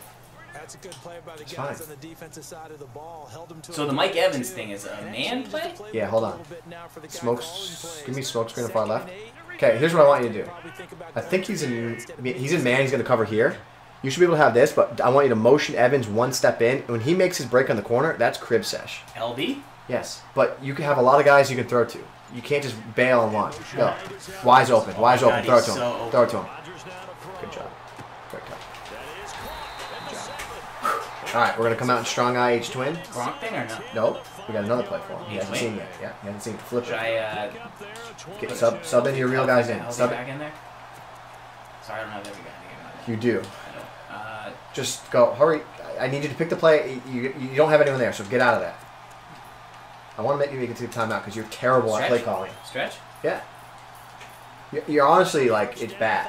That's a good play by the
It's
guys
fine.
on the defensive side of the ball. Held him to
So
a
the Mike
3-2.
Evans thing is a man play?
Yeah, hold on.
A little bit now for the guy
Smoke.
calling plays.
Give me smoke screen to far left.
2nd and 8.
Okay, here's what I want you to do.
Probably think about
I think he's in.
instead of
He's in man. He's going to cover here. You should be able to have this, but I want you to motion Evans one step in. When he makes his break on the corner, that's crib sesh.
LB?
Yes, but you can have a lot of guys you can throw to. You can't just bail on one. Go. Wise open. Wise
my
open.
God,
Throw it
he's
to him.
so open.
Throw it to him.
Rodgers now to throw.
Good job. Great job.
That is caught. And the 7th.
All right, we're going to come out in strong eye H twin.
Gronk thing or no?
Nope. We got another play for him. He hasn't
H-twin?
seen it yet. Yeah, he hasn't seen it. Flip
Should
it.
I
Get sub in your real guys in.
I'll
Sub
be
it.
back in there? Sorry, I don't have every guy to
You do.
get on.
Just go. Hurry. I need you to pick the play. You don't have anyone there, so get out of that. I want to make you make it to the timeout because you're terrible at play calling.
Stretch?
Yeah. You're honestly like it's bad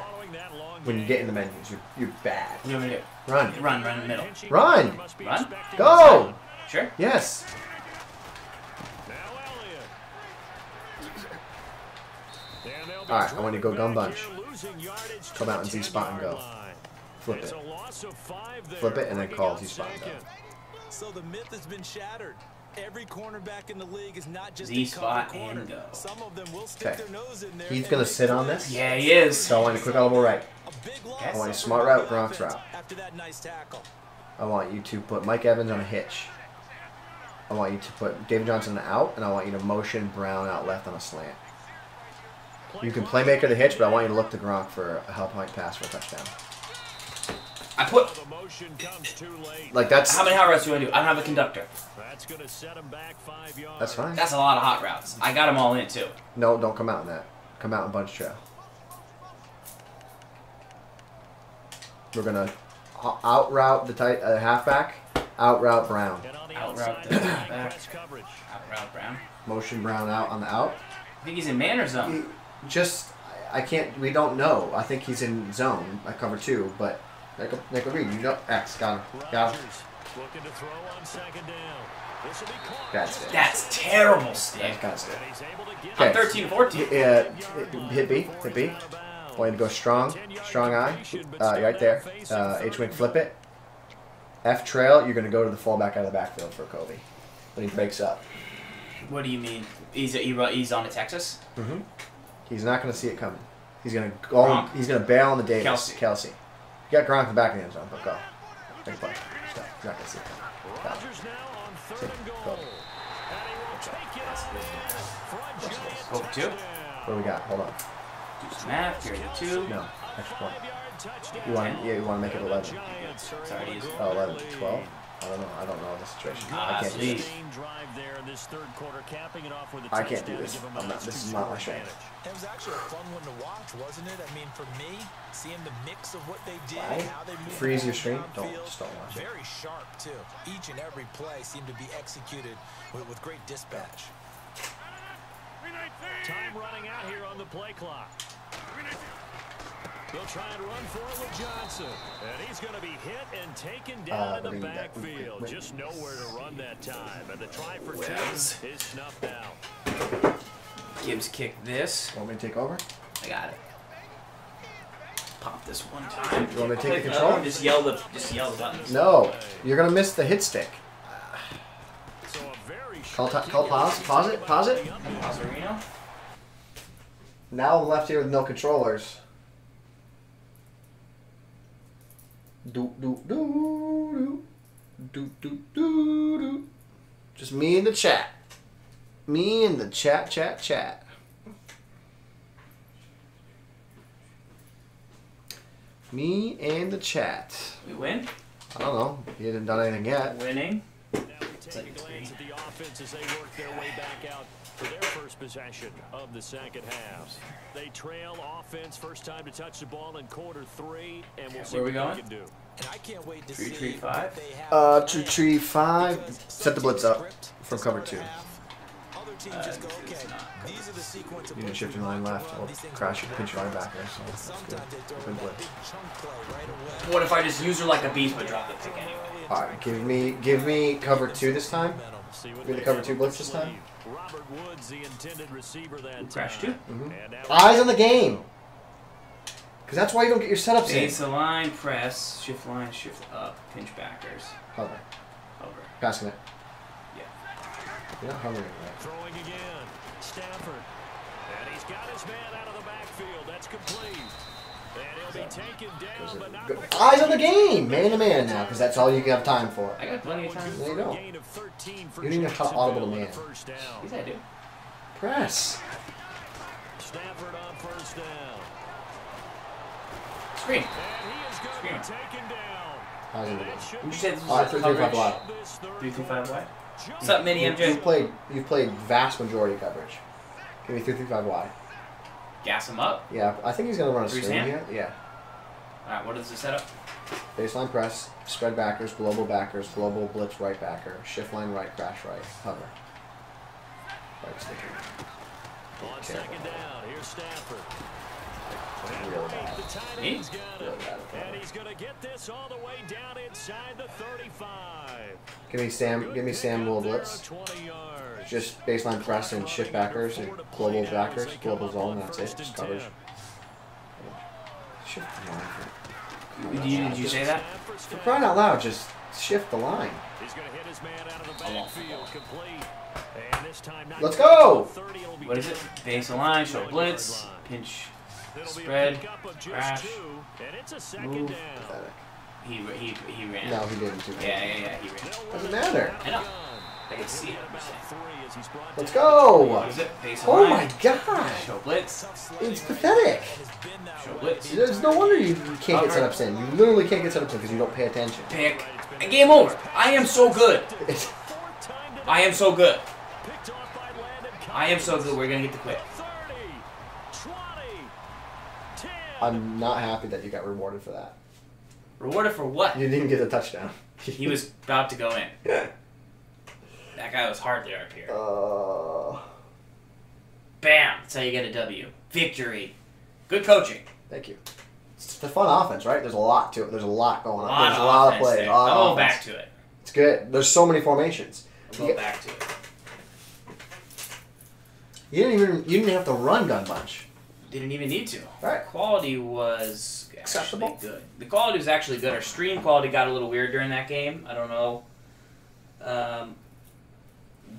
when you get in the menus. You're bad.
What do you want me to do?
Run.
Run in the middle.
Run.
Run?
Go.
Sure.
Yes. All right. I want you to go gun bunch. Come out in Z spot and go. Flip it. Flip it and then call Z spot and go.
So the myth has been shattered. Every cornerback in the league is not just
Z
a
spot
cover corner.
and go.
Some of them will stick
Okay.
their nose in there.
He's
and
gonna
make
sit on
plays.
this.
Yeah, he is.
So I want you to quick elbow right.
A big loss
I
want a
for
smart
the
route,
offense
Gronk's route.
After that nice tackle.
I want you to put Mike Evans on a hitch. I want you to put David Johnson out, and I want you to motion Brown out left on a slant. You can playmaker the hitch, but I want you to look to Gronk for a help point pass for a touchdown.
I put.
Like that's
How many hot routes do I do? I don't have a conductor.
That's going to set him back 5 yards.
that's fine.
That's a lot of hot routes. I got them all in too.
No, don't come out in that. Come out in bunch trail. We're gonna out route the tight halfback. Out route Brown.
And on the
Out
outside,
route the back.
press coverage.
Out route Brown.
Motion Brown out on the out.
I think he's in man or zone.
Just I can't. We don't know. I think he's in zone. I cover 2, but make a read. You know X got him. Got him.
Rodgers looking to throw on 2nd down. This will be caught.
That's it.
That's terrible, Stick.
That's it.
And he's able to get
Okay.
I'm 13-14.
Hit B. Hit B. Want you to go strong. Strong eye. Right there. H-wing flip it. F trail. You're gonna go to the fullback out of the backfield for Kobe when he breaks up.
What do you mean? He's on to Texas?
Mm-hmm. He's not gonna see it coming. He's gonna go.
Gronk?
He's gonna bail on the Davis.
Kelsey.
Kelsey. You got Gronk in the back of the end zone, but go. Big play. Stop. You're not gonna see it coming. Got it.
Rodgers now on 3rd
See,
and goal.
go.
And he will take it out in for a giant
Go for 2.
What do we got? Hold on.
Do some math. Carry the 2.
No. Extra point.
5-yard touchdown.
You want? Yeah. You want to make it 11.
Sorry, he's.
Oh, 11. 12. I don't know. I don't know the situation. I can't do
please.
this.
Drive there in this 3rd quarter, capping it off with a
I can't do
touchdown to
this.
give him
I'm
a
not. This is not my strength.
It was actually a fun one to watch, wasn't it? I mean, for me, seeing the mix of what they did,
Why?
how they moved
Freeze
the
your
ball
stream?
downfield.
Just don't watch it.
Very sharp too. Each and every play seemed to be executed with great dispatch.
Time running out here on the play clock. They'll try and run for it with Johnson. And he's going to be hit and taken down in the backfield. Just nowhere to run that time. And the try for 2 is snuffed out.
Gibbs kick this.
Want me to take over?
I got it. Pop this one time.
You want me to take the
Click
control?
one, Just yell the buttons.
No. You're gonna miss the hit stick.
So a very
Call pause. Pause it. Pause it.
Osarino.
Now I'm left here with no controllers. Do do do do do do do do. Just me in the chat. Me in the chat. Me and the chat.
We win?
I don't know. You haven't done anything yet.
Winning.
Now we take a glance at the offense as they work their way back out for their first possession of the second half. They trail offense first time to touch the ball in quarter 3, and we'll see
Where we
what
going?
they can do.
And I can't wait to
Tree
see
5?
Tree 5. Set the blitz up from cover 2.
Other teams just go, okay, these are the sequence of
You need to shift your line left or crash your pinch line back there. So that's good. Good blitz.
What if I just use her like a beast but drop the pick anyway?
Alright, give me cover 2 this time. Give me the cover 2 blitz this time.
Robert Woods, the intended receiver that
Crash 2?
And now
Eyes on the game. Because that's why you don't get your setups in.
Base line, press, shift line, shift up, pinch backers,
Hover.
hover.
Passing it.
Yeah.
You're not hovering right.
throwing again. Stafford. And he's got his man out of the backfield. That's complete. And he'll be taken down, but not before
Eyes on the game! Man to man now, because that's all you have time for.
I got plenty of time.
No, you don't.
gain of 13 for
You don't even have audible to
Jacksonville on
man.
the first down.
Yes, I do.
Press.
Stafford on first down.
Screen.
And he is going to be taken down.
Eyes on the
And
game.
that should
You
be
said this
Alright,
was
3
a
3 5
coverage.
wide.
this third
3-2-5 wide.
quarter.
What's up, Mini MJ?
You've played vast majority coverage. Give me 3 3 5 wide.
Gas him up.
Yeah, I think he's gonna run a
Through his
screen
hand?
here. Yeah.
Alright, what is the setup?
Baseline press, spread backers, global blitz right backer, shift line right, crash right, hover. Right sticker.
On second down, here's Stafford. And
Really
Wade,
bad.
the tight
Me?
end's got
Really
it.
bad at
And
cover.
he's going to get this all the way down inside the 35.
Give me Sam little blitz.
20 yards.
Just baseline press and shift backers and global backers, global zone, that's it, just coverage. Shift the line
Did you say that?
for crying out loud, just shift the line.
He's going to hit his man out of the
I won't.
backfield, complete. And this time, not
Let's go!
30, it'll be
What is it?
down
Base line, show
9-yard
blitz,
line.
pinch,
It'll be a
spread,
pickup of just
crash,
2, and it's a second
move.
down.
Pathetic.
he ran.
No, he didn't do that.
Yeah, he ran.
Doesn't matter.
I know. I can see it.
Let's go!
What is it? Base
Oh
line.
my god!
Show blitz,
It's pathetic.
show blitz.
There's no wonder you can't get setups in. You literally can't get setups in because you don't pay attention.
Pick. And game over. I am so good.
It's,
I am so good. I am so good. We're going to get the quit.
30, 20, 10.
I'm not happy that you got rewarded for that.
Rewarded for what?
You didn't get a touchdown.
He was about to go in. That guy was hardly up here. Bam! That's how you get a W. Victory. Good coaching.
Thank you. It's a fun offense, right? There's a lot to it. There's a lot going on. There's a
of
lot of
offense
plays.
there.
A lot
I'm
of
going
offense.
back to it.
It's good. There's so many formations.
I'm going back to it.
You didn't have to run gun bunch.
Didn't even need to.
Right.
Quality was
Acceptable.
actually good. The quality was actually good. Our stream quality got a little weird during that game. I don't know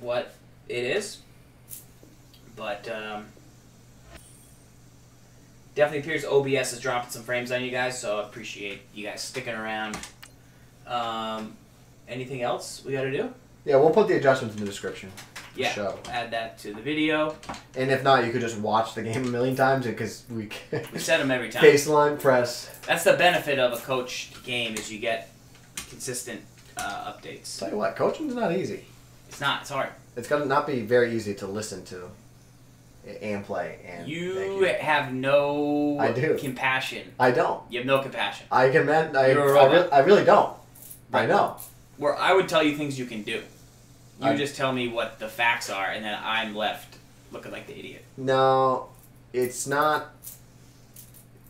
what it is, but definitely appears OBS is dropping some frames on you guys, so I appreciate you guys sticking around. Anything else we got to do?
Yeah, we'll put the adjustments in the description.
Yeah,
Show.
add that to the video.
And if not, you could just watch the game a million times because we
We set them every time.
baseline press.
That's the benefit of a coached game is you get consistent updates.
Tell you what, coaching is not easy.
It's not. It's hard.
It's gonna not be very easy to listen to and play. And
You have no
I do.
compassion.
I don't.
You have no compassion.
I can.
You're a robot.
I really don't. I
Right.
know.
Where I would tell you things you can do. You
I-
just tell me what the facts are, and then I'm left looking like the idiot.
No, it's not.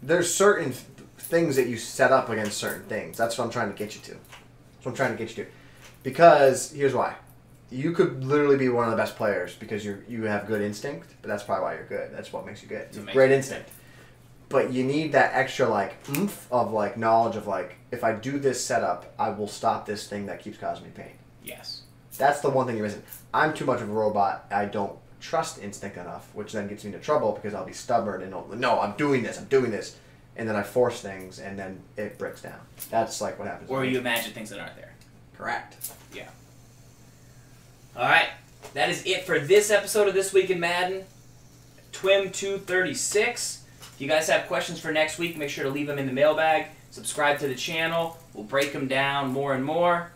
There's certain things that you set up against certain things. That's what I'm trying to get you to. That's what I'm trying to get you to. Because here's why. You could literally be one of the best players because you have good instinct, but that's probably why you're good. That's what makes you good. You have great instinct. But you need that extra like oomph of like knowledge of like if I do this setup, I will stop this thing that keeps causing me pain.
Yes.
That's the one thing you're missing. I'm too much of a robot. I don't trust instinct enough, which then gets me into trouble because I'll be stubborn and no, I'm doing this, and then I force things and then it breaks down. That's like what happens.
Or you imagine things that aren't there.
Correct.
Yeah. All right, that is it for this episode of This Week in Madden, TWIM 236. If you guys have questions for next week, make sure to leave them in the mailbag. Subscribe to the channel. We'll break them down more and more.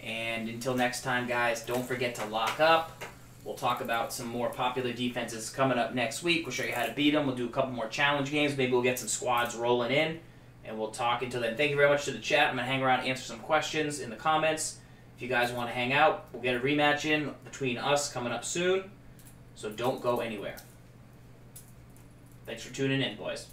And until next time, guys, don't forget to lock up. We'll talk about some more popular defenses coming up next week. We'll show you how to beat them. We'll do a couple more challenge games. Maybe we'll get some squads rolling in. And we'll talk until then. Thank you very much to the chat. I'm going to hang around and answer some questions in the comments. If you guys want to hang out, we'll get a rematch in between us coming up soon. So don't go anywhere. Thanks for tuning in, boys.